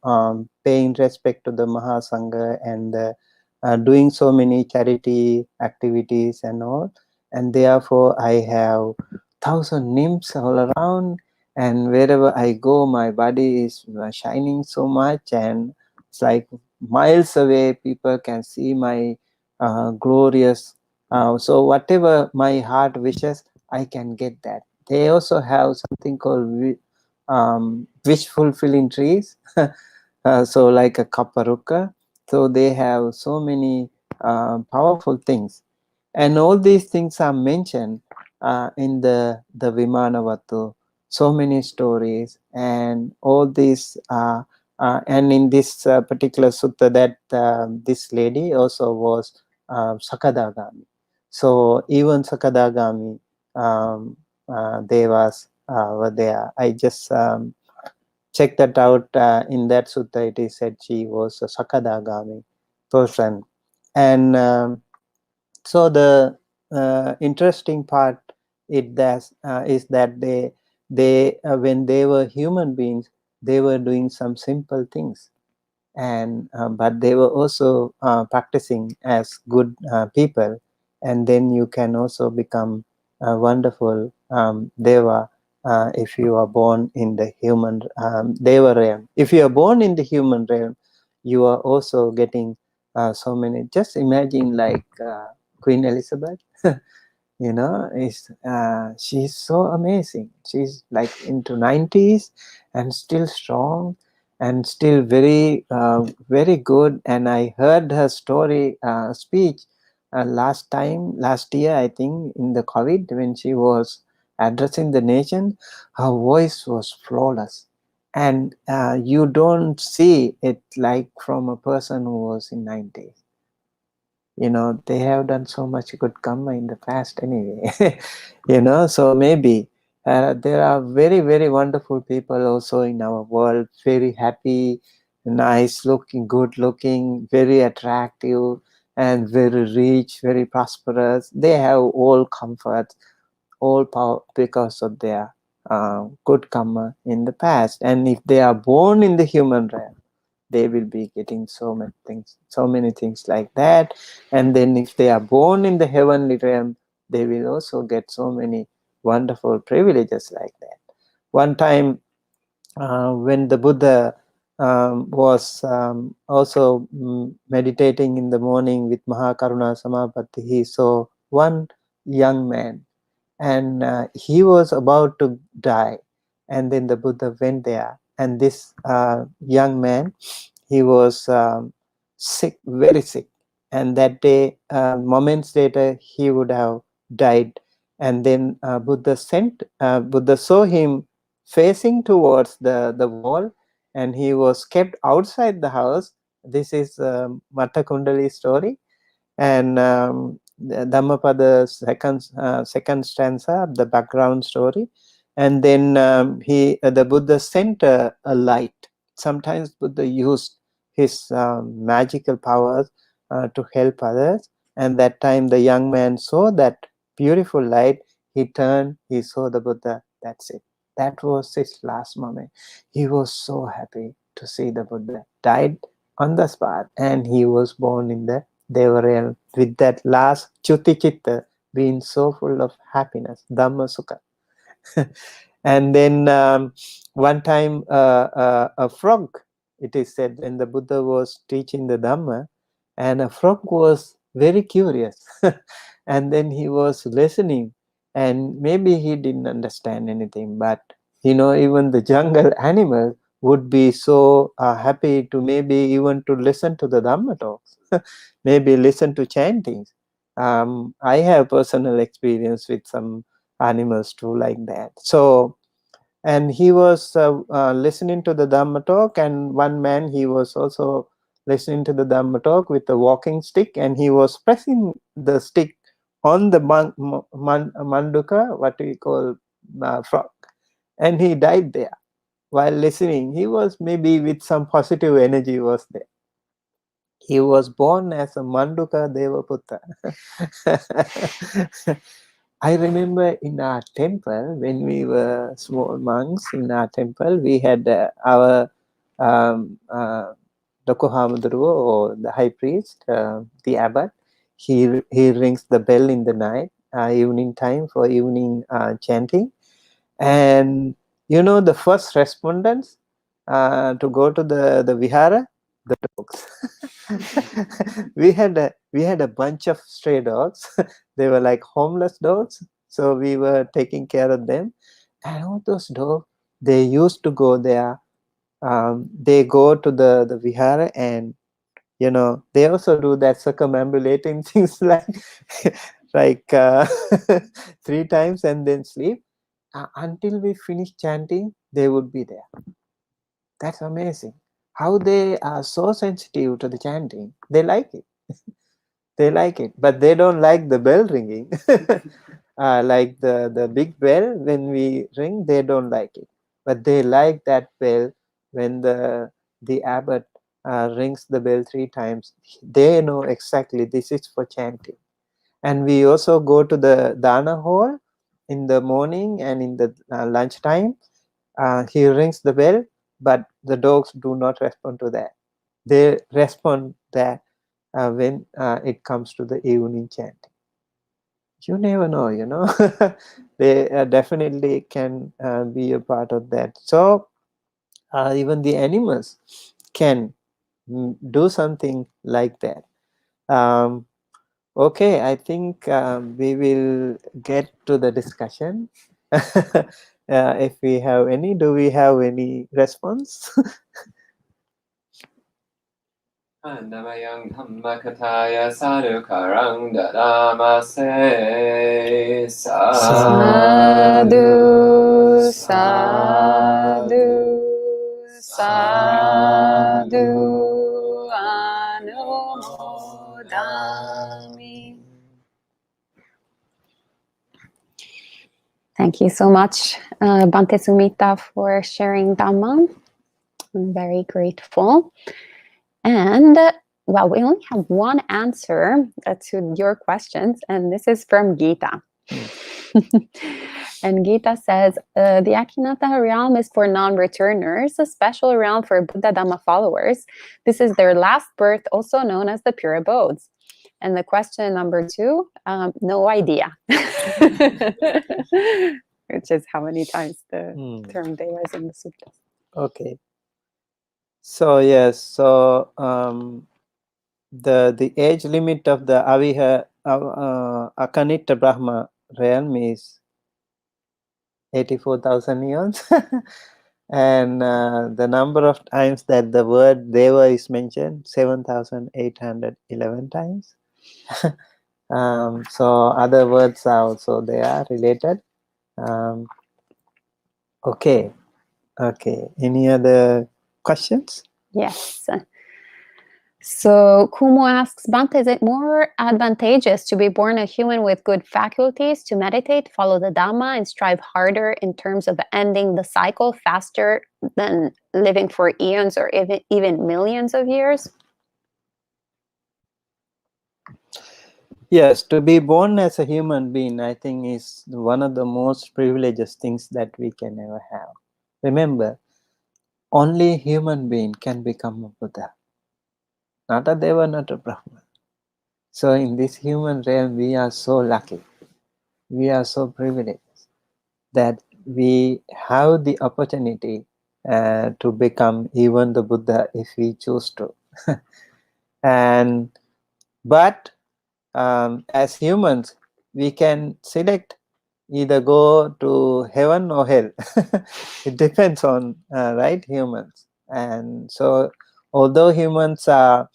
[SPEAKER 2] paying respect to the Mahasangha, and doing so many charity activities and all. And therefore I have 1,000 nymphs all around, and wherever I go my body is shining so much, and it's like miles away people can see my glorious, so whatever my heart wishes I can get that. They also have something called wish fulfilling trees. So like a kaparuka, so they have so many powerful things. And all these things are mentioned in the Vimanavatu, so many stories, and all these and in this particular sutta that this lady also was Sakadagami. So even Sakadagami devas were there. I just checked that out in that sutta. It is said she was a Sakadagami person. And so the interesting part is that they when they were human beings, they were doing some simple things, and but they were also practicing as good people, and then you can also become a wonderful deva if you are born in the human deva realm. If you are born in the human realm, you are also getting so many. Just imagine like Queen Elizabeth. You know, is she's so amazing. She's like into 90s and still strong and still very good. And I heard her story speech last year, I think, in the COVID, when she was addressing the nation. Her voice was flawless, and you don't see it like from a person who was in 90s. You know, they have done so much good karma in the past anyway. You know, so maybe there are very wonderful people also in our world, very happy, nice looking, good looking, very attractive, and very rich, very prosperous. They have all comfort, all power, because of their good karma in the past. And if they are born in the human realm, they will be getting so many things like that. And then if they are born in the heavenly realm, they will also get so many wonderful privileges like that. One time, when the Buddha was also meditating in the morning with Mahakaruna Samapatti, he saw one young man, and he was about to die. And then the Buddha went there, and this young man, he was sick, very sick, and that day, moments later, he would have died. And then Buddha saw him facing towards the wall, and he was kept outside the house. This is Mata Kundali story. And the Dhammapada's second stanza, the background story. And then the Buddha sent a light. Sometimes Buddha used his magical powers to help others. And that time the young man saw that beautiful light. He turned, he saw the Buddha. That's it. That was his last moment. He was so happy to see the Buddha. Died on the spot, and he was born in the Deva realm with that last Chuti Chitta being so full of happiness, Dhamma Sukha. And then one time a frog, it is said, when the Buddha was teaching the Dhamma, and a frog was very curious. And then he was listening, and maybe he didn't understand anything, but you know, even the jungle animal would be so happy to maybe even to listen to the Dhamma talks, maybe listen to chantings. I have personal experience with some animals too, like that. So, and he was listening to the Dhamma talk, and one man, he was also listening to the Dhamma talk with a walking stick, and he was pressing the stick on the manduka, what we call frog, and he died there while listening. He was maybe with some positive energy was there. He was born as a Manduka Devaputta. I remember in our temple, when we were small monks in our temple, we had our Dokohamaduru, or the high priest, the abbot. He rings the bell in the night, evening time, for evening chanting. And you know, the first respondents to go to the vihara, the dogs. we had a bunch of stray dogs. They were like homeless dogs, so we were taking care of them. And all those dogs, they used to go there. They go to the vihara, and you know, they also do that circumambulating things, like 3 times and then sleep. Until we finish chanting, they would be there. That's amazing. How they are so sensitive to the chanting. They like it. They like it, but they don't like the bell ringing. Like the big bell, when we ring, they don't like it. But they like that bell when the abbot rings the bell 3 times. They know exactly this is for chanting. And we also go to the dana hall in the morning and in the lunchtime. He rings the bell, but the dogs do not respond to that. they respond that when it comes to the evening chanting. You never know, you know. They definitely can be a part of that. So even the animals can do something like that. Okay, I think we will get to the discussion. If we have any, do we have any response?
[SPEAKER 3] Annamayang Dhammakataya Sadhukarang Dadamase
[SPEAKER 1] Sadhu, sadhu, sadhu, anumodami. Thank you so much, Bhante Sumitta, for sharing Dhamma. I'm very grateful. And well, we only have one answer to your questions, and this is from Gita. And Gita says, the Akinata realm is for non-returners, a special realm for Buddha Dhamma followers. This is their last birth, also known as the pure abodes. And the question number 2, no idea. Which is how many times the term Deva is in the suttas.
[SPEAKER 2] Okay. So yes, so the age limit of the Aviha Akanita Brahma realm is 84,000 eons. And the number of times that the word Deva is mentioned, 7,811 times. So other words are also, they are related. Okay. Any other questions?
[SPEAKER 1] Yes. So Kumu asks, Bhante, is it more advantageous to be born a human with good faculties to meditate, follow the Dhamma, and strive harder in terms of ending the cycle faster than living for eons or even millions of years?
[SPEAKER 2] Yes, to be born as a human being, I think, is one of the most privileged things that we can ever have. Remember, only human being can become a Buddha. Not a Deva, not a Brahma. So in this human realm, we are so lucky. We are so privileged that we have the opportunity to become even the Buddha if we choose to. But as humans, we can select either go to heaven or hell. It depends on right, humans. And so although humans have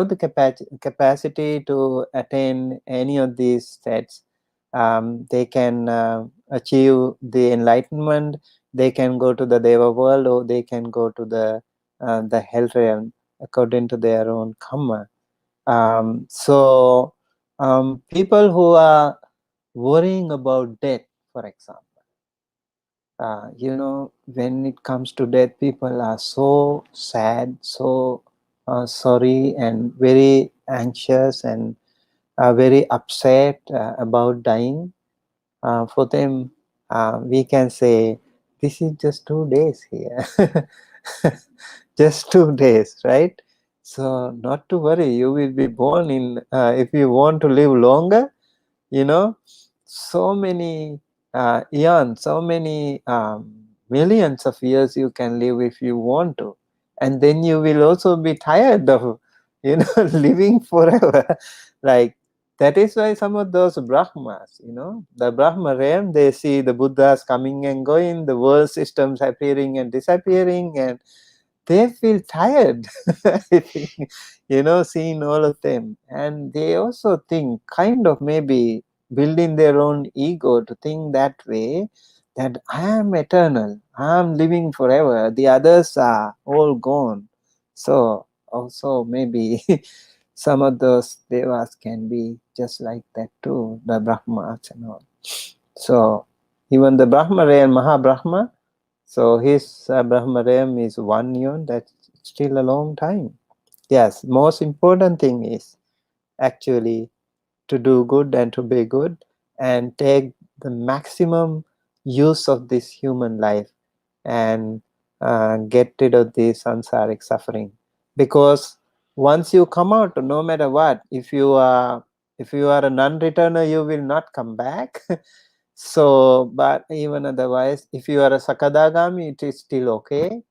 [SPEAKER 2] the capacity to attain any of these states, they can achieve the enlightenment, they can go to the Deva world, or they can go to the hell realm according to their own karma. So people who are worrying about death, for example, you know, when it comes to death, people are so sad, so sorry, and very anxious, and very upset about dying. For them, we can say, this is just 2 days here. Just 2 days, right? So not to worry, you will be born in, if you want to live longer, you know, so many eons, so many millions of years you can live if you want to. And then you will also be tired of, you know, living forever. Like, that is why some of those Brahmas, you know, the Brahma realm, they see the Buddhas coming and going, the world systems appearing and disappearing, and they feel tired, you know, seeing all of them. And they also think, kind of maybe building their own ego to think that way, that I am eternal, I am living forever, the others are all gone. So also maybe some of those devas can be just like that too, the Brahmas and all. So even the Brahma realm, Maha Brahma, so his Brahma realm is 1 year, that's still a long time. Yes, most important thing is actually to do good and to be good and take the maximum use of this human life and get rid of the samsaric suffering because once you come out, no matter what, if you are a non-returner, you will not come back. So, but even otherwise, if you are a Sakadagami, it is still okay.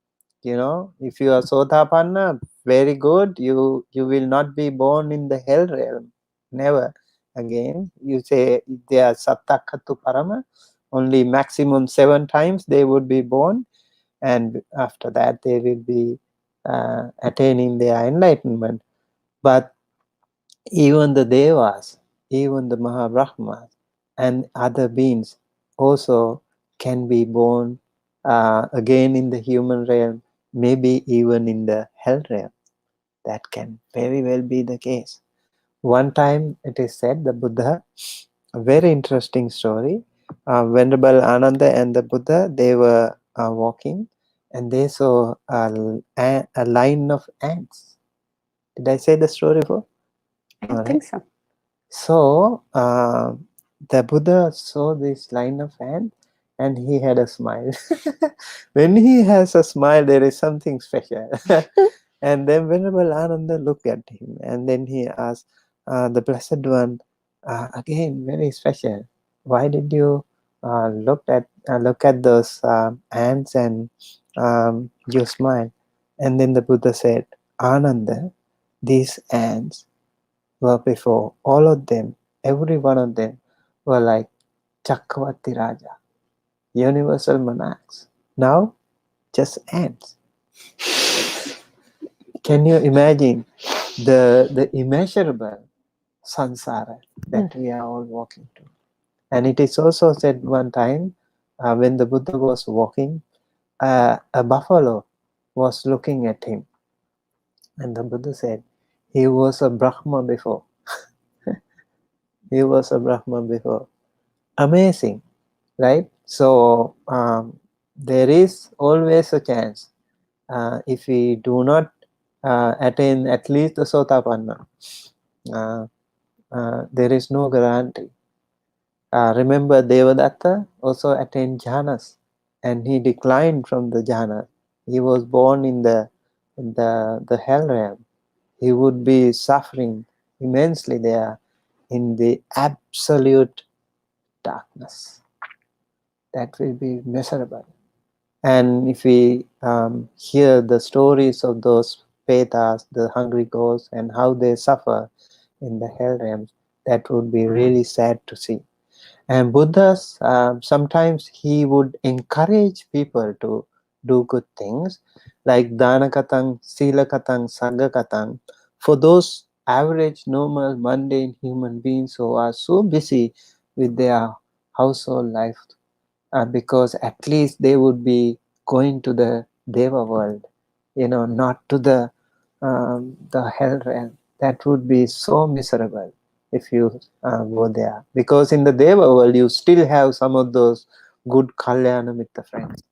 [SPEAKER 2] You know, if you are Sotapanna, very good. You will not be born in the hell realm. Never again. You say they are Sattakatu Parama, only maximum 7 times they would be born, and after that they will be attaining their enlightenment. But even the Devas, even the Mahabrahmas, and other beings also can be born again in the human realm, maybe even in the hell realm. That can very well be the case. One time it is said the Buddha, a very interesting story, Venerable Ananda and the Buddha, they were walking and they saw a line of ants. Did I say the story before?
[SPEAKER 1] I don't think so.
[SPEAKER 2] So the Buddha saw this line of ants and he had a smile. When he has a smile, there is something special. And then Venerable Ananda looked at him and then he asked, the Blessed One, again, very special. Why did you look at those ants and you smile? And then the Buddha said, Ananda, these ants were before, all of them, every one of them were like Chakravarti Raja, universal monarchs. Now, just ants. Can you imagine the immeasurable samsara that we are all walking to? And it is also said one time when the Buddha was walking, a buffalo was looking at him. And the Buddha said, he was a Brahma before. He was a Brahma before. Amazing, right? So there is always a chance if we do not attain at least the Sotapanna. There is no guarantee. Remember, Devadatta also attained jhanas, and he declined from the jhana. He was born in the hell realm. He would be suffering immensely there in the absolute darkness. That will be miserable. And if we hear the stories of those petas, the hungry ghosts, and how they suffer in the hell realms, that would be really sad to see. And Buddhas, sometimes he would encourage people to do good things, like Dana Kathaṁ, Sila Kathaṁ, Sangha Kathaṁ. For those average, normal, mundane human beings who are so busy with their household life, because at least they would be going to the Deva world, not to the hell realm. That would be so miserable if you go there, because in the Deva world you still have some of those good Kalyana Mitta friends.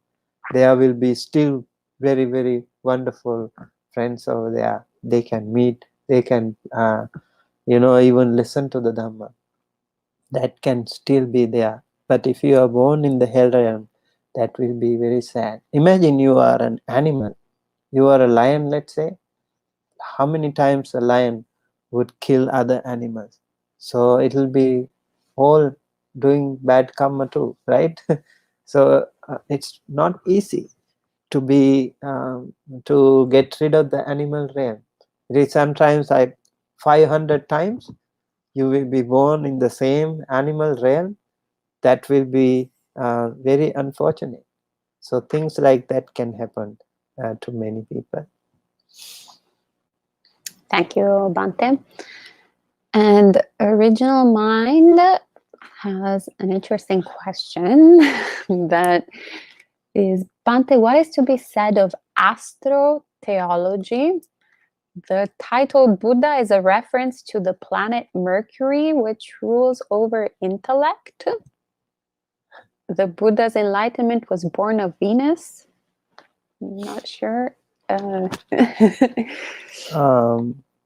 [SPEAKER 2] There will be still very, very wonderful friends over there. They can meet, they can even listen to the Dhamma. That can still be there. But if you are born in the hell realm, that will be very sad. Imagine you are an animal. You are a lion, let's say. How many times a lion would kill other animals? So it will be all doing bad karma too, right? So it's not easy to be to get rid of the animal realm. It is sometimes like 500 times you will be born in the same animal realm. That will be very unfortunate. So things like that can happen to many people.
[SPEAKER 1] Thank you, Bhante. And Original Mind has an interesting question that is, Bhante, what is to be said of astrotheology? The title Buddha is a reference to the planet Mercury, which rules over intellect. The Buddha's enlightenment was born of Venus. I'm not sure.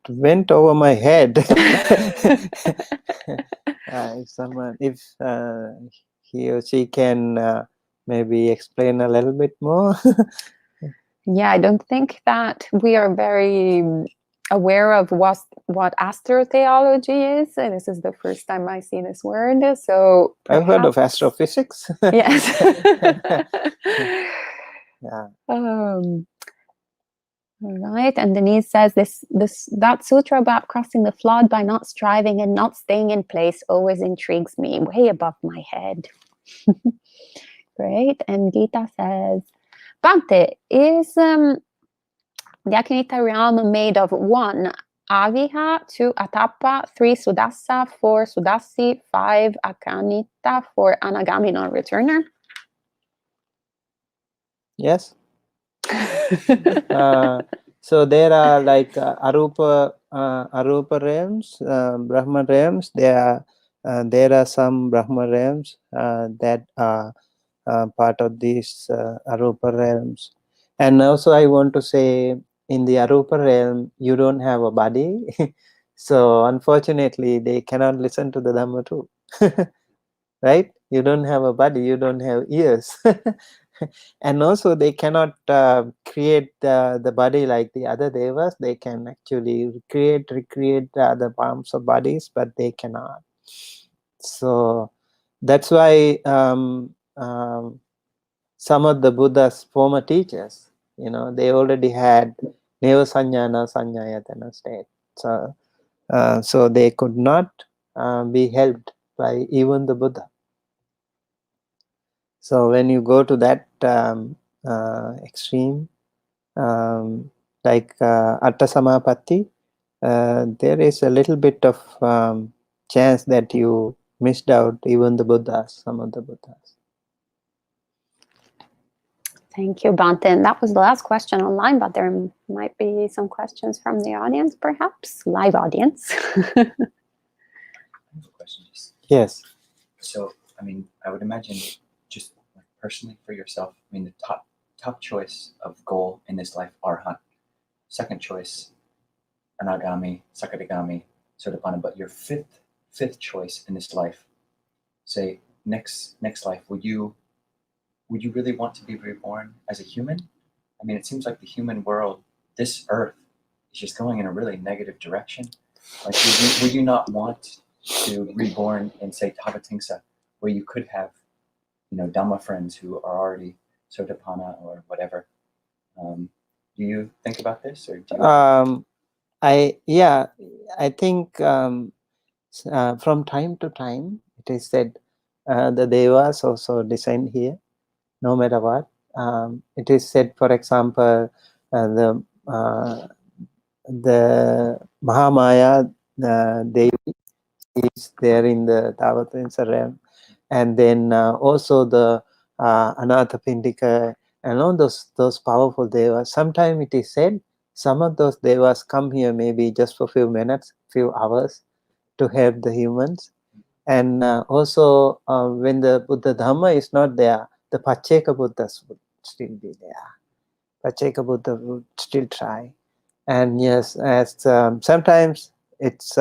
[SPEAKER 2] Went over my head. If he or she can maybe explain a little bit more.
[SPEAKER 1] Yeah, I don't think that we are very aware of what astrotheology is. This is the first time I see this word. So
[SPEAKER 2] I've heard of
[SPEAKER 1] perhaps-
[SPEAKER 2] astrophysics.
[SPEAKER 1] Yes.
[SPEAKER 2] Yeah.
[SPEAKER 1] Right, and Denise says that sutra about crossing the flood by not striving and not staying in place always intrigues me, way above my head. Great, and Gita says, Bhante, is the Akinita realm made of 1 Aviha, 2 Atapa, 3 Sudasa, 4 Sudasi, 5 Akanita, 4 Anagami non-returner?
[SPEAKER 2] Yes. So there are like arupa realms, Brahma realms. There are some Brahma realms that are part of these arupa realms. And also I want to say, in the arupa realm, you don't have a body. So unfortunately, they cannot listen to the Dhamma too. Right? You don't have a body, you don't have ears. And also they cannot create the body like the other devas. They can actually recreate the other forms of bodies, but they cannot. So that's why some of the Buddha's former teachers, they already had neva sanyana sanyayatana state. So they could not be helped by even the Buddha. So when you go to that extreme, like Atta Samapatti, there is a little bit of chance that you missed out even the Buddhas, some of the Buddhas.
[SPEAKER 1] Thank you, Bhante. And that was the last question online, but there might be some questions from the audience, perhaps, live audience.
[SPEAKER 4] I have a question.
[SPEAKER 2] Yes.
[SPEAKER 4] So, I mean, I would imagine just like personally for yourself, I mean, the top choice of goal in this life, Arhat. Second choice, Anagami, Sakadagami, Sotapanna. But your fifth choice in this life, say next life, would you really want to be reborn as a human? I mean, it seems like the human world, this earth, is just going in a really negative direction. Like, would you not want to reborn in, say, Tavatimsa, where you could have, Dhamma friends who are already Sotapanna or whatever? Do you think about this, or do you?
[SPEAKER 2] I think from time to time it is said the devas also descend here, no matter what. It is said, for example, the Mahamaya Devi is there in the Tavatimsa realm, and then also the Anathapindika and all those powerful devas. Sometimes it is said some of those devas come here maybe just for few minutes, few hours to help the humans. And also when the Buddha Dhamma is not there, the Pacheka Buddhas would still be there. Pacheka Buddha would still try. And yes, as sometimes it's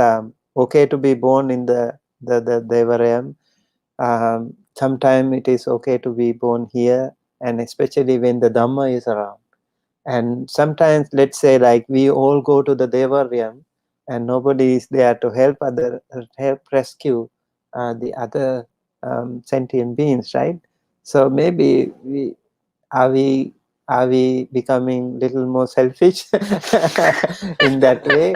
[SPEAKER 2] okay to be born in the Deva realm. Sometimes it is okay to be born here, and especially when the Dhamma is around. And sometimes, let's say, like we all go to the Deva realm, and nobody is there to help rescue the other sentient beings, right? So maybe are we becoming little more selfish in that way?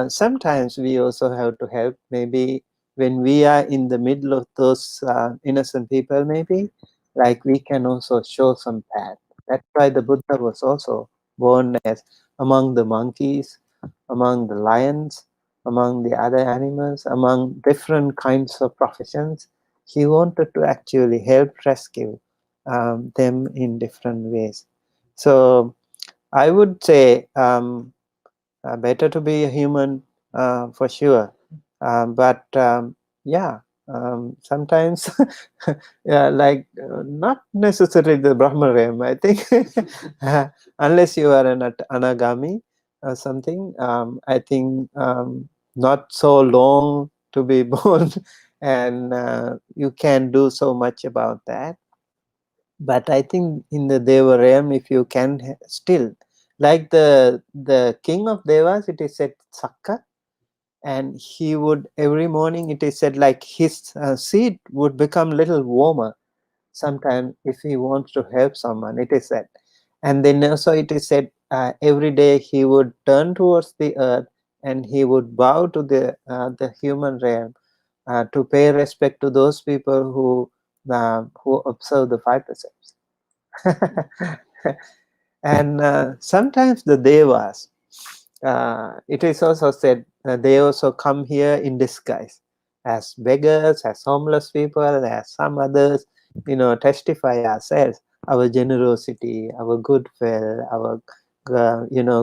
[SPEAKER 2] Sometimes we also have to help. Maybe when we are in the middle of those innocent people, maybe like we can also show some path. That's why the Buddha was also born as among the monkeys, among the lions, among the other animals, among different kinds of professions. He wanted to actually help rescue them in different ways. So I would say better to be a human for sure. But sometimes like not necessarily the Brahma realm, I think. Unless you are an anagami or something, I think not so long to be born, and you can do so much about that. But I think in the Deva realm, if you can still, like the king of Devas, it is said Sakka, and he would every morning, it is said, like his seat would become little warmer sometime if he wants to help someone, it is said. And then also it is said every day he would turn towards the earth and he would bow to the human realm to pay respect to those people who observe the 5 precepts. And sometimes the Devas, it is also said they also come here in disguise as beggars, as homeless people, as some others, testify ourselves, our generosity, our goodwill, our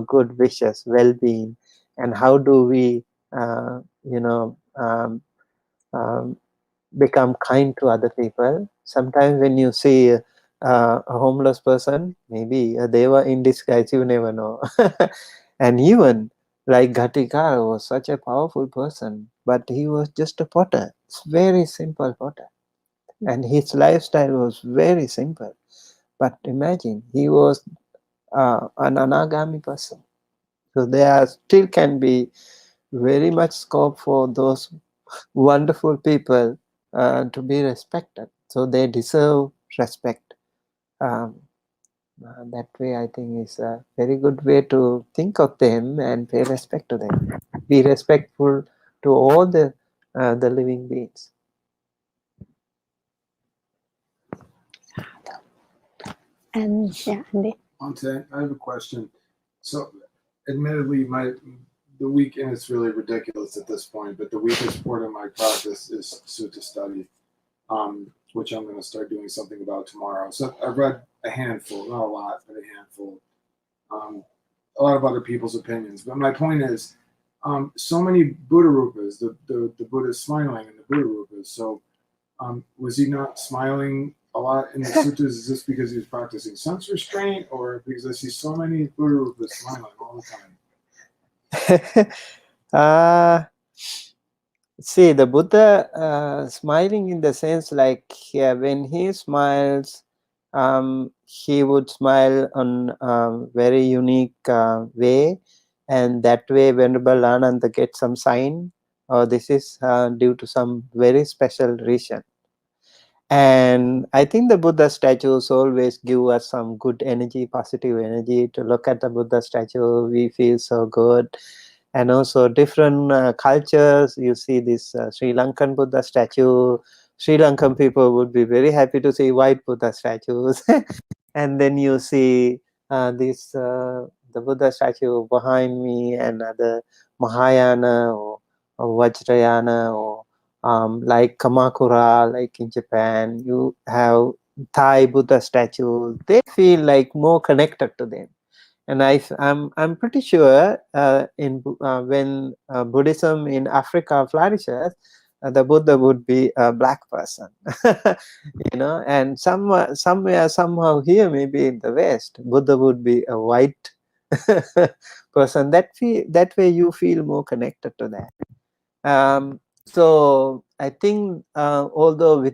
[SPEAKER 2] good wishes, well-being, and how do we become kind to other people. Sometimes when you see a homeless person, maybe they were in disguise, you never know. And even like Ghatikara was such a powerful person, but he was just a potter. It's very simple potter. And his lifestyle was very simple. But imagine, he was an anagami person. So there still can be very much scope for those wonderful people to be respected. So they deserve respect. That way, I think, is a very good way to think of them and pay respect to them. Be respectful to all the living beings.
[SPEAKER 1] And yeah, Andy.
[SPEAKER 5] Bhante, I have a question. So, admittedly, the week, and it's really ridiculous at this point, but the weakest part of my practice is sutta study, which I'm going to start doing something about tomorrow. So I've read a handful, not a lot, but a handful. A lot of other people's opinions. But my point is, so many Buddha Rupas, the Buddha smiling in the Buddha Rupas. So was he not smiling a lot in the suttas? Is this because he was practicing sense restraint, or because I see so many Buddha Rupas smiling all the time?
[SPEAKER 2] See, the Buddha smiling in the sense like when he smiles, he would smile on a very unique way, and that way Venerable Ananda gets some sign, or this is due to some very special reason. And I think the Buddha statues always give us some good energy, positive energy. To look at the Buddha statue, we feel so good. And also different cultures, you see this Sri Lankan Buddha statue. Sri Lankan people would be very happy to see white Buddha statues. And then you see the Buddha statue behind me, and other Mahayana or Vajrayana, or like Kamakura, like in Japan, you have Thai Buddha statues. They feel like more connected to them. And I'm pretty sure when Buddhism in Africa flourishes, the Buddha would be a black person, and somewhere somehow here, maybe in the West, Buddha would be a white person. That way you feel more connected to that. So I think although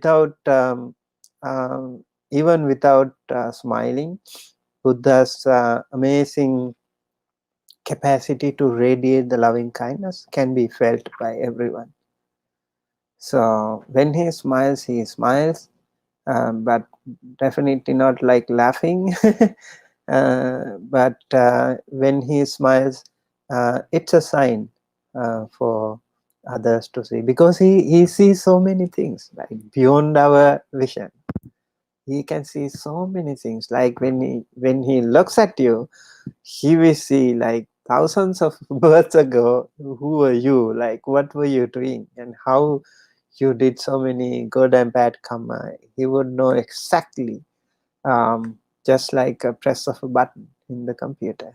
[SPEAKER 2] even without smiling, Buddha's amazing capacity to radiate the loving kindness can be felt by everyone. So when he smiles, but definitely not like laughing. But when he smiles, it's a sign for others to see, because he sees so many things, like beyond our vision. He can see so many things. Like when he looks at you, he will see like thousands of births ago, who were you, like what were you doing, and how you did so many good and bad karma. He would know exactly, just like a press of a button in the computer.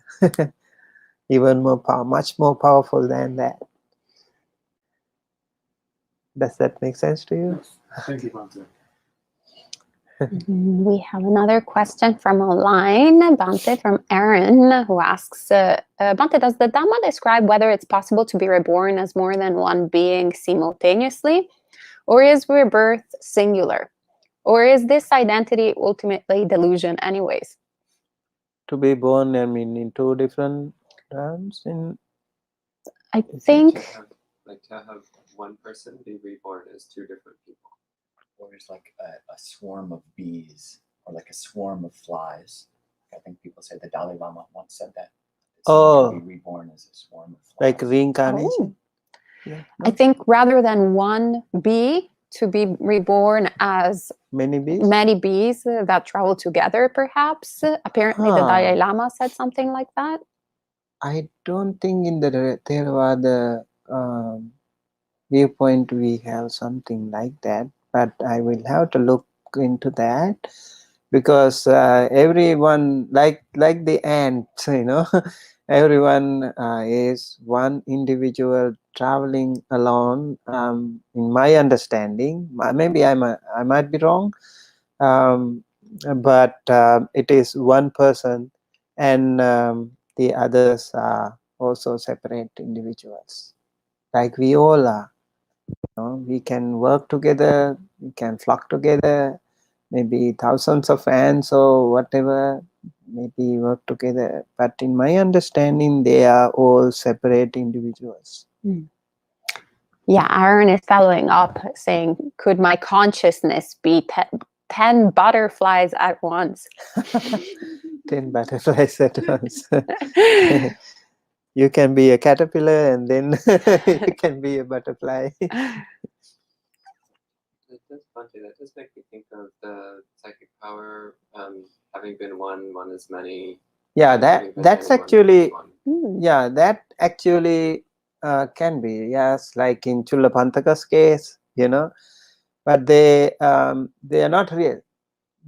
[SPEAKER 2] Even much more powerful than that. Does that make sense to you?
[SPEAKER 5] Yes. Thank you, Bhante.
[SPEAKER 1] We have another question from online, Bhante, from Aaron, who asks, Bhante, does the Dhamma describe whether it's possible to be reborn as more than one being simultaneously, or is rebirth singular? Or is this identity ultimately delusion anyways?
[SPEAKER 2] To be born, I mean, in two different terms.
[SPEAKER 1] I think
[SPEAKER 3] to have one person be reborn as two different people.
[SPEAKER 4] Or it's like a swarm of bees, or like a swarm of flies. I think people say the Dalai Lama once said that. Someone can be reborn as a swarm of flies.
[SPEAKER 2] Like reincarnation.
[SPEAKER 1] Yeah, no? I think rather than one bee, to be reborn as
[SPEAKER 2] many bees
[SPEAKER 1] that travel together, perhaps. Apparently, the Dalai Lama said something like that.
[SPEAKER 2] I don't think in the Theravada viewpoint we have something like that, but I will have to look into that, because everyone, like the ants, everyone is one individual traveling alone. In my understanding, maybe I might be wrong, but it is one person, and the others are also separate individuals, like we all are. We can work together, we can flock together, maybe thousands of ants or whatever, maybe work together. But in my understanding, they are all separate individuals.
[SPEAKER 1] Yeah, Aaron is following up saying, could my consciousness be 10 butterflies at once?
[SPEAKER 2] 10 butterflies at once. You can be a caterpillar and then you can be a butterfly.
[SPEAKER 3] That does make me think of the psychic power, having been one is many.
[SPEAKER 2] Yeah, that's actually, yeah, that actually can be, yes, like in Chullapantaka's case, but they are not real.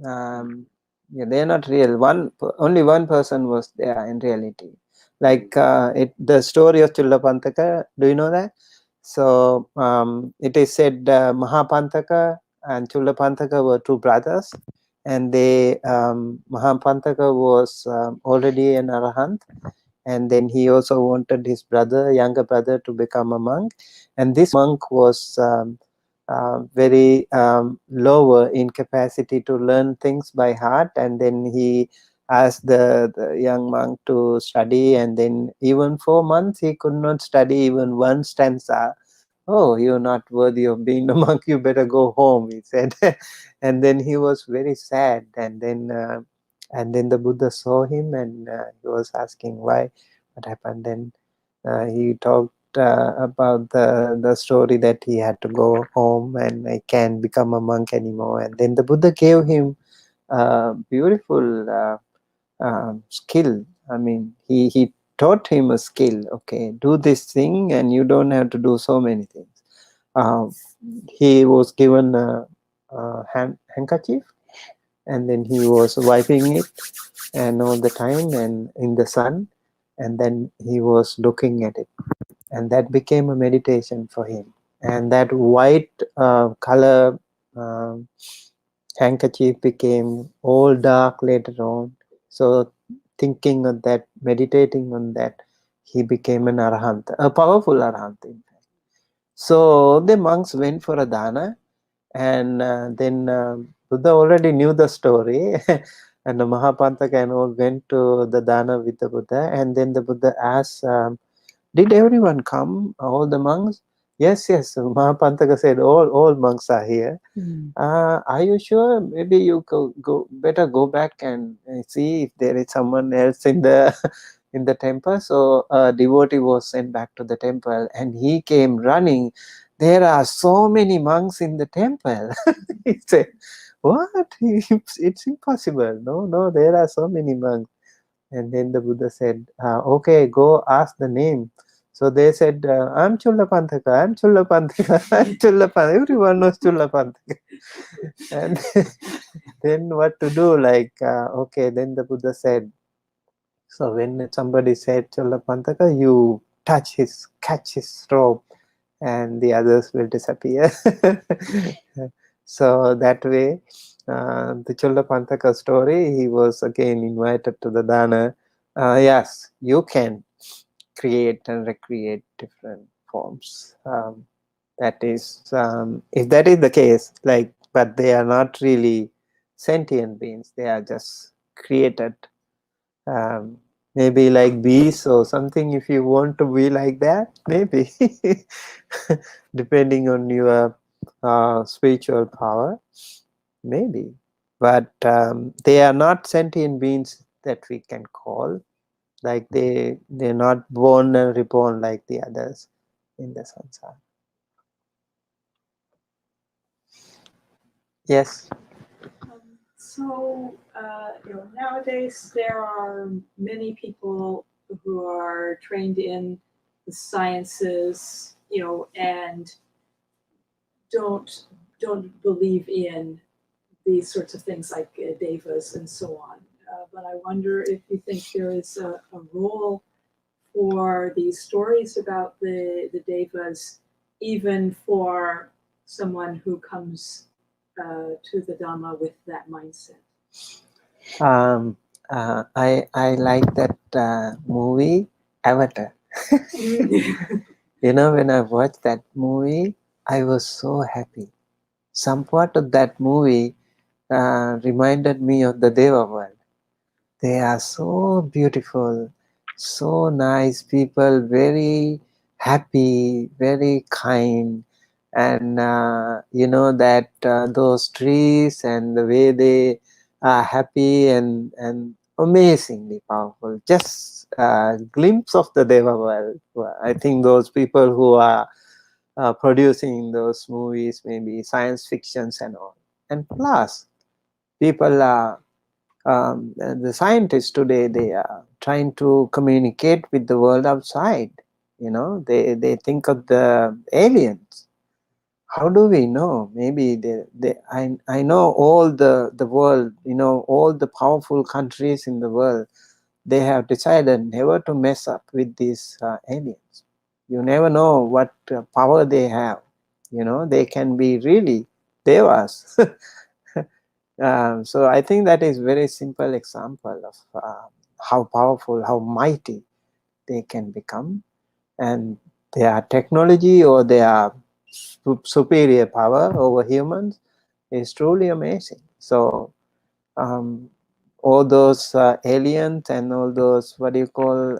[SPEAKER 2] Yeah, they are not real. Only one person was there in reality. Like the story of Chullapantaka, do you know that? So it is said Mahapantaka and Chullapantaka were two brothers, and Mahapantaka was already an arahant, and then he also wanted his younger brother, to become a monk, and this monk was very lower in capacity to learn things by heart, and then he asked the young monk to study, and then even 4 months he could not study even one stanza. Oh, you're not worthy of being a monk, you better go home, he said. And then he was very sad, and then the Buddha saw him, and he was asking why, what happened. Then he talked about the story that he had to go home and I can't become a monk anymore. And then the Buddha gave him a beautiful skill. I mean, he taught him a skill. Okay, do this thing and you don't have to do so many things. He was given a handkerchief, and then he was wiping it and all the time and in the sun, and then he was looking at it, and that became a meditation for him. And that white color handkerchief became all dark later on. So thinking of that, meditating on that, he became an arahant, a powerful arahant in fact. So the monks went for a dana, and then Buddha already knew the story. And the Mahapantaka and all went to the dana with the Buddha, and then the Buddha asked, did everyone come, all the monks? Yes. So Mahapantaka said, all monks are here. Are you sure? Maybe you better go back and see if there is someone else in the in the temple. So a devotee was sent back to the temple, and he came running. There are so many monks in the temple. He said, what? It's impossible. No, there are so many monks. And then the Buddha said, okay, go ask the name. So they said, I'm Chullapantaka, I'm Chullapantaka, I'm Chullapantaka. Everyone knows Chullapantaka. And then what to do? Like, okay, then the Buddha said, so when somebody said Chullapantaka, you catch his robe, and the others will disappear. So that way, the Chullapantaka story, he was again invited to the dana. Yes, you can create and recreate different forms. That is, if that is the case, like but they are not really sentient beings. They are just created, maybe like bees or something, if you want to be like that, maybe, depending on your spiritual power, maybe. But they are not sentient beings that we can call, like they're not born and reborn like the others in the samsara. Yes.
[SPEAKER 6] So, nowadays there are many people who are trained in the sciences, and don't believe in these sorts of things like devas and so on. But I wonder if you think there is a role for these stories about the devas, even for someone who comes to the Dhamma with that mindset.
[SPEAKER 2] I like that movie Avatar. When I watched that movie, I was so happy. Some part of that movie reminded me of the Deva world. They are so beautiful, so nice people, very happy, very kind. And that those trees and the way they are happy and amazingly powerful. Just a glimpse of the Deva world. I think those people who are producing those movies, maybe science fictions and all. And plus, people are, the scientists today, they are trying to communicate with the world outside. They think of the aliens. How do we know? Maybe I know all the world, all the powerful countries in the world, they have decided never to mess up with these aliens. You never know what power they have. They can be really devas. So I think that is very simple example of how powerful, how mighty they can become, and their technology or their superior power over humans is truly amazing. So all those aliens and all those, what do you call,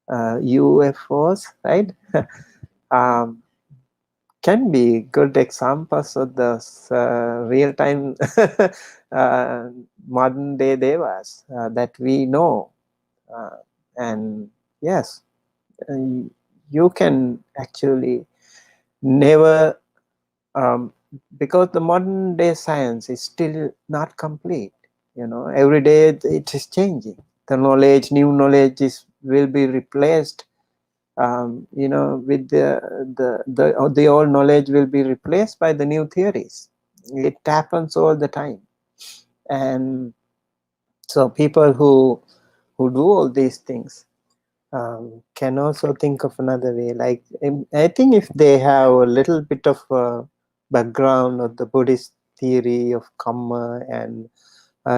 [SPEAKER 2] UFOs, right? Can be good examples of the real-time modern day devas that we know. And yes, you can actually never, because the modern day science is still not complete. Every day it is changing. The knowledge, new knowledge will be replaced. With the old knowledge will be replaced by the new theories. It happens all the time. And so people who do all these things can also think of another way. Like, I think if they have a little bit of background of the Buddhist theory of karma and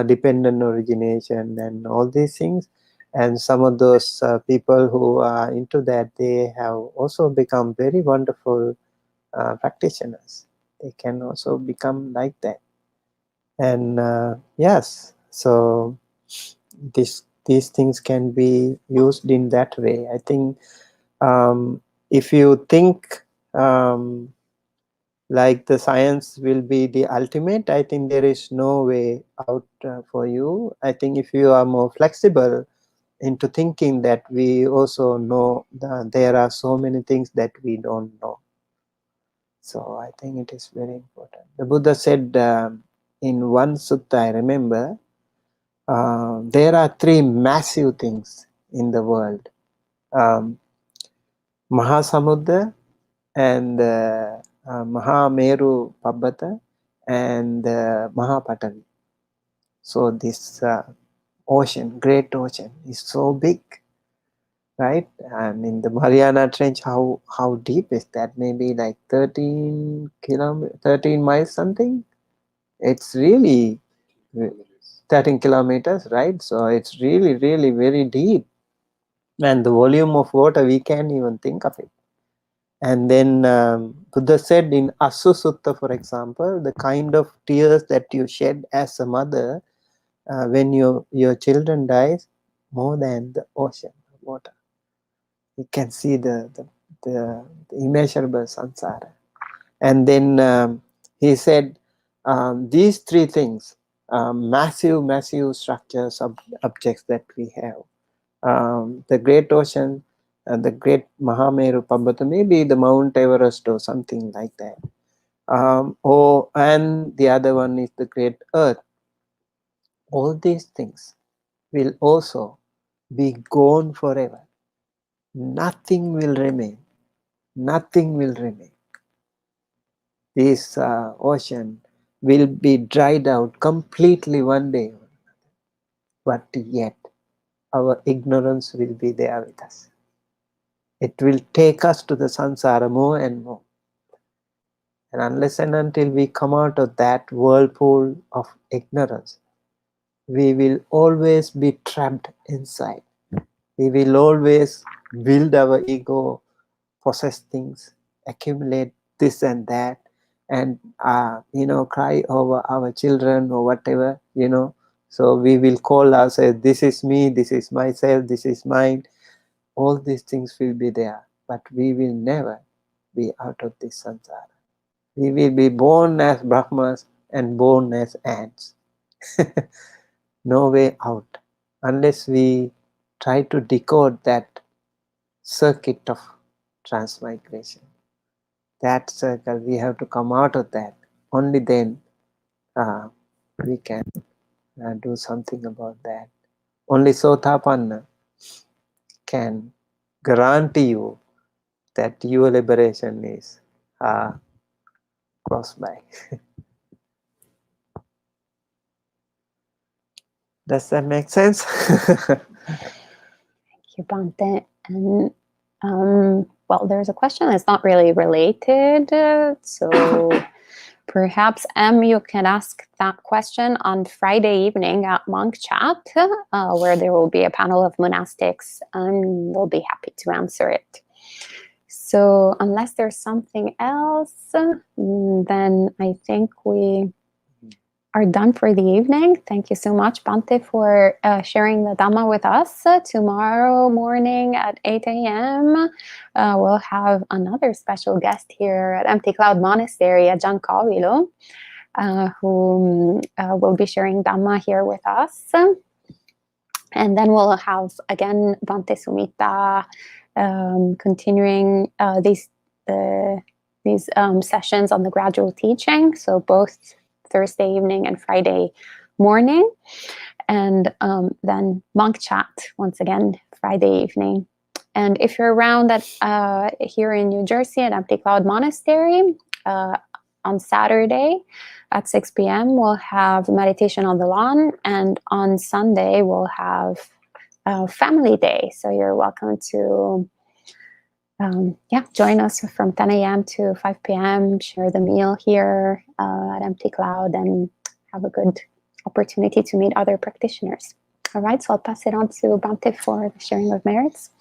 [SPEAKER 2] dependent origination and all these things, and some of those people who are into that, they have also become very wonderful practitioners. They can also become like that. And yes, so these things can be used in that way. I think if you think like the science will be the ultimate, I think there is no way out for you. I think if you are more flexible into thinking that we also know that there are so many things that we don't know. So I think it is very important. The Buddha said in one sutta, I remember, there are three massive things in the world. Mahasamudra and Mahameru Pabbata and Mahapatavi. So this ocean, great ocean, is so big, right? And in the Mariana Trench, how deep is that? Maybe like 13 miles something. It's really 13 kilometers, right? So it's really, really very deep. And the volume of water, we can't even think of it. And then Buddha said in Asu Sutta, for example, the kind of tears that you shed as a mother when your children dies, more than the ocean of water. You can see the immeasurable samsara. And then he said, these three things, massive structures of objects that we have. The great ocean, the great Mahameru Parbata, maybe the Mount Everest or something like that. And the other one is the great earth. All these things will also be gone forever. Nothing will remain. Nothing will remain. This ocean will be dried out completely one day. But yet, our ignorance will be there with us. It will take us to the samsara more and more. And unless and until we come out of that whirlpool of ignorance, we will always be trapped inside. We will always build our ego, possess things, accumulate this and that, and cry over our children or whatever, So we will call ourselves, this is me, this is myself, this is mine. All these things will be there, but we will never be out of this samsara. We will be born as Brahmas and born as ants. No way out unless we try to decode that circuit of transmigration. That circle, we have to come out of that. Only then we can do something about that. Only Sotapanna can guarantee you that your liberation is close by. Does that make sense?
[SPEAKER 1] Thank you, Bhante. And well, there's a question that's not really related, so perhaps you can ask that question on Friday evening at Monk Chat, where there will be a panel of monastics, and they'll be happy to answer it. So unless there's something else, then I think we are done for the evening. Thank you so much, Bhante, for sharing the Dhamma with us. Tomorrow morning at 8 a.m., we'll have another special guest here at Empty Cloud Monastery at Giancavilo, who will be sharing Dhamma here with us. And then we'll have, again, Bhante Sumitta continuing these sessions on the gradual teaching. So both Thursday evening and Friday morning, and then Monk Chat once again Friday evening. And if you're around here in New Jersey at Empty Cloud Monastery, on Saturday at 6 p.m. we'll have meditation on the lawn, and on Sunday we'll have Family Day. So you're welcome to join us from 10 a.m. to 5 p.m., share the meal here at Empty Cloud, and have a good opportunity to meet other practitioners. All right, so I'll pass it on to Bhante for the sharing of merits.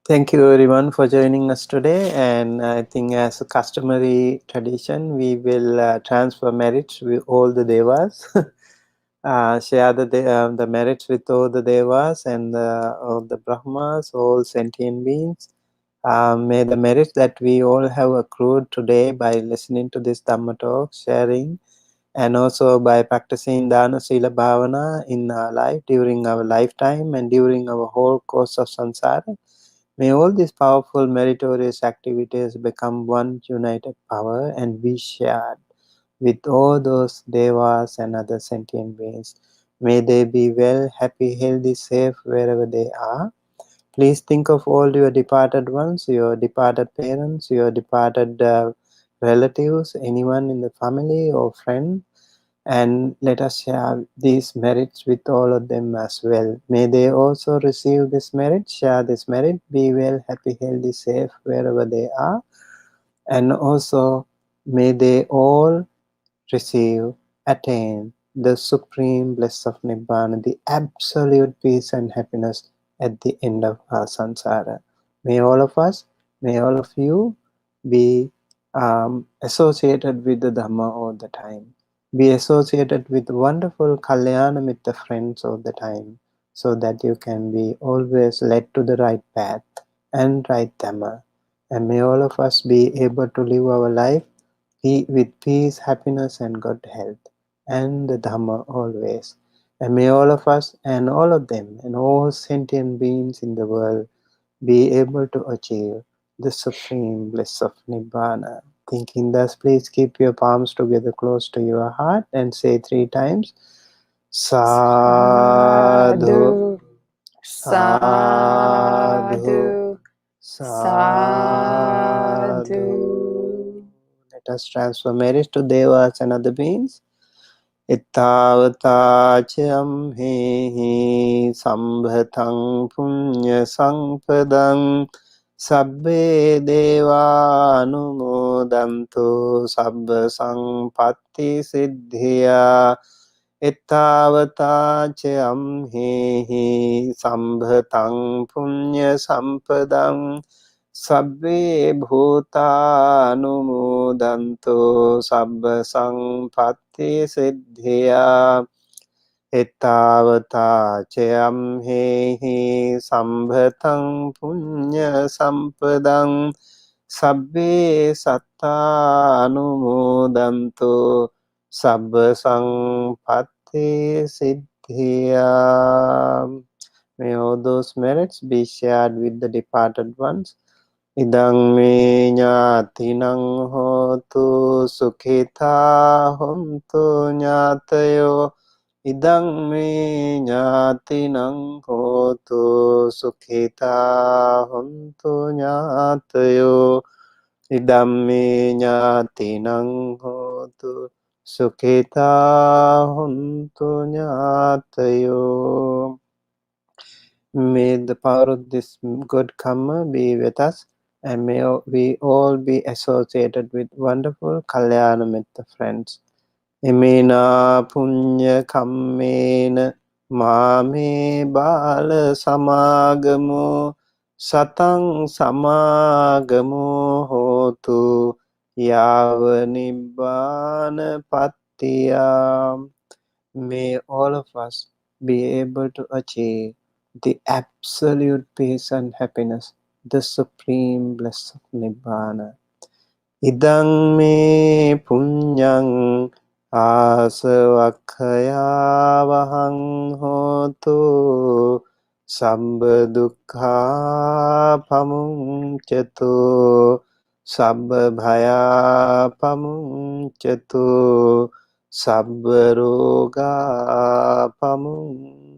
[SPEAKER 2] Thank you everyone for joining us today, and I think as a customary tradition, we will transfer merits with all the devas. Share the merits with all the devas and all the brahmas, all sentient beings. May the merits that we all have accrued today by listening to this Dhamma talk, sharing, and also by practicing Dana Sila Bhavana in our life, during our lifetime and during our whole course of samsara, may all these powerful meritorious activities become one united power and be shared with all those devas and other sentient beings. May they be well, happy, healthy, safe wherever they are. Please think of all your departed ones, your departed parents, your departed relatives, anyone in the family or friend, and let us share these merits with all of them as well. May they also receive this merit, share this merit, be well, happy, healthy, safe wherever they are, and also may they all receive, attain the supreme bliss of Nibbana, the absolute peace and happiness at the end of our samsara. May all of us, may all of you be associated with the Dhamma all the time. Be associated with wonderful Kalyana Mitta friends all the time, so that you can be always led to the right path and right Dhamma. And may all of us be able to live our life with peace, happiness, and good health, and the Dhamma always. And may all of us and all of them and all sentient beings in the world be able to achieve the supreme bliss of Nibbana. Thinking thus, please keep your palms together close to your heart and say 3 times, Sadhu, Sadhu, Sadhu. Let us transfer merit to Devas and other beings. Ittavata hehi sambhatam punya sampadam sabbe deva anumodanto sabba sampatti siddhya. Ittavata hehi sambhatam punya sampadam sabbe bhuta anumodanto sabba sampatti siddhya. Ettavata hehi sambhatam punya sampadam sabbe satta anumodanto sabba sampatti siddhya. May all those merits be shared with the departed ones. Idang me ñātinang hotu sukhita hontu ñātayo. Idang me ñātinang hotu sukhita hontu ñātayo. Idam me ñātinang hotu sukhita hontu ñātayo. May the power of this good karma be with us, and may we all be associated with wonderful Kalyana Mitta friends. Imena punya kammena mame bala samagamo satang samagamo hotu yava nibbana pattiyam. May all of us be able to achieve the absolute peace and happiness, the supreme bliss of Nibbana. Idang me punyang asavakkaya vahang hotu sabba dukkha pamuncatu sabba bhaya pamuncatu sabba roga pamuncatu.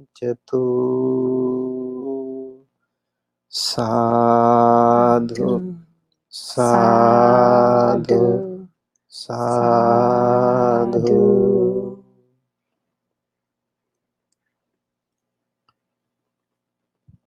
[SPEAKER 2] Sadhu, sadhu, sadhu.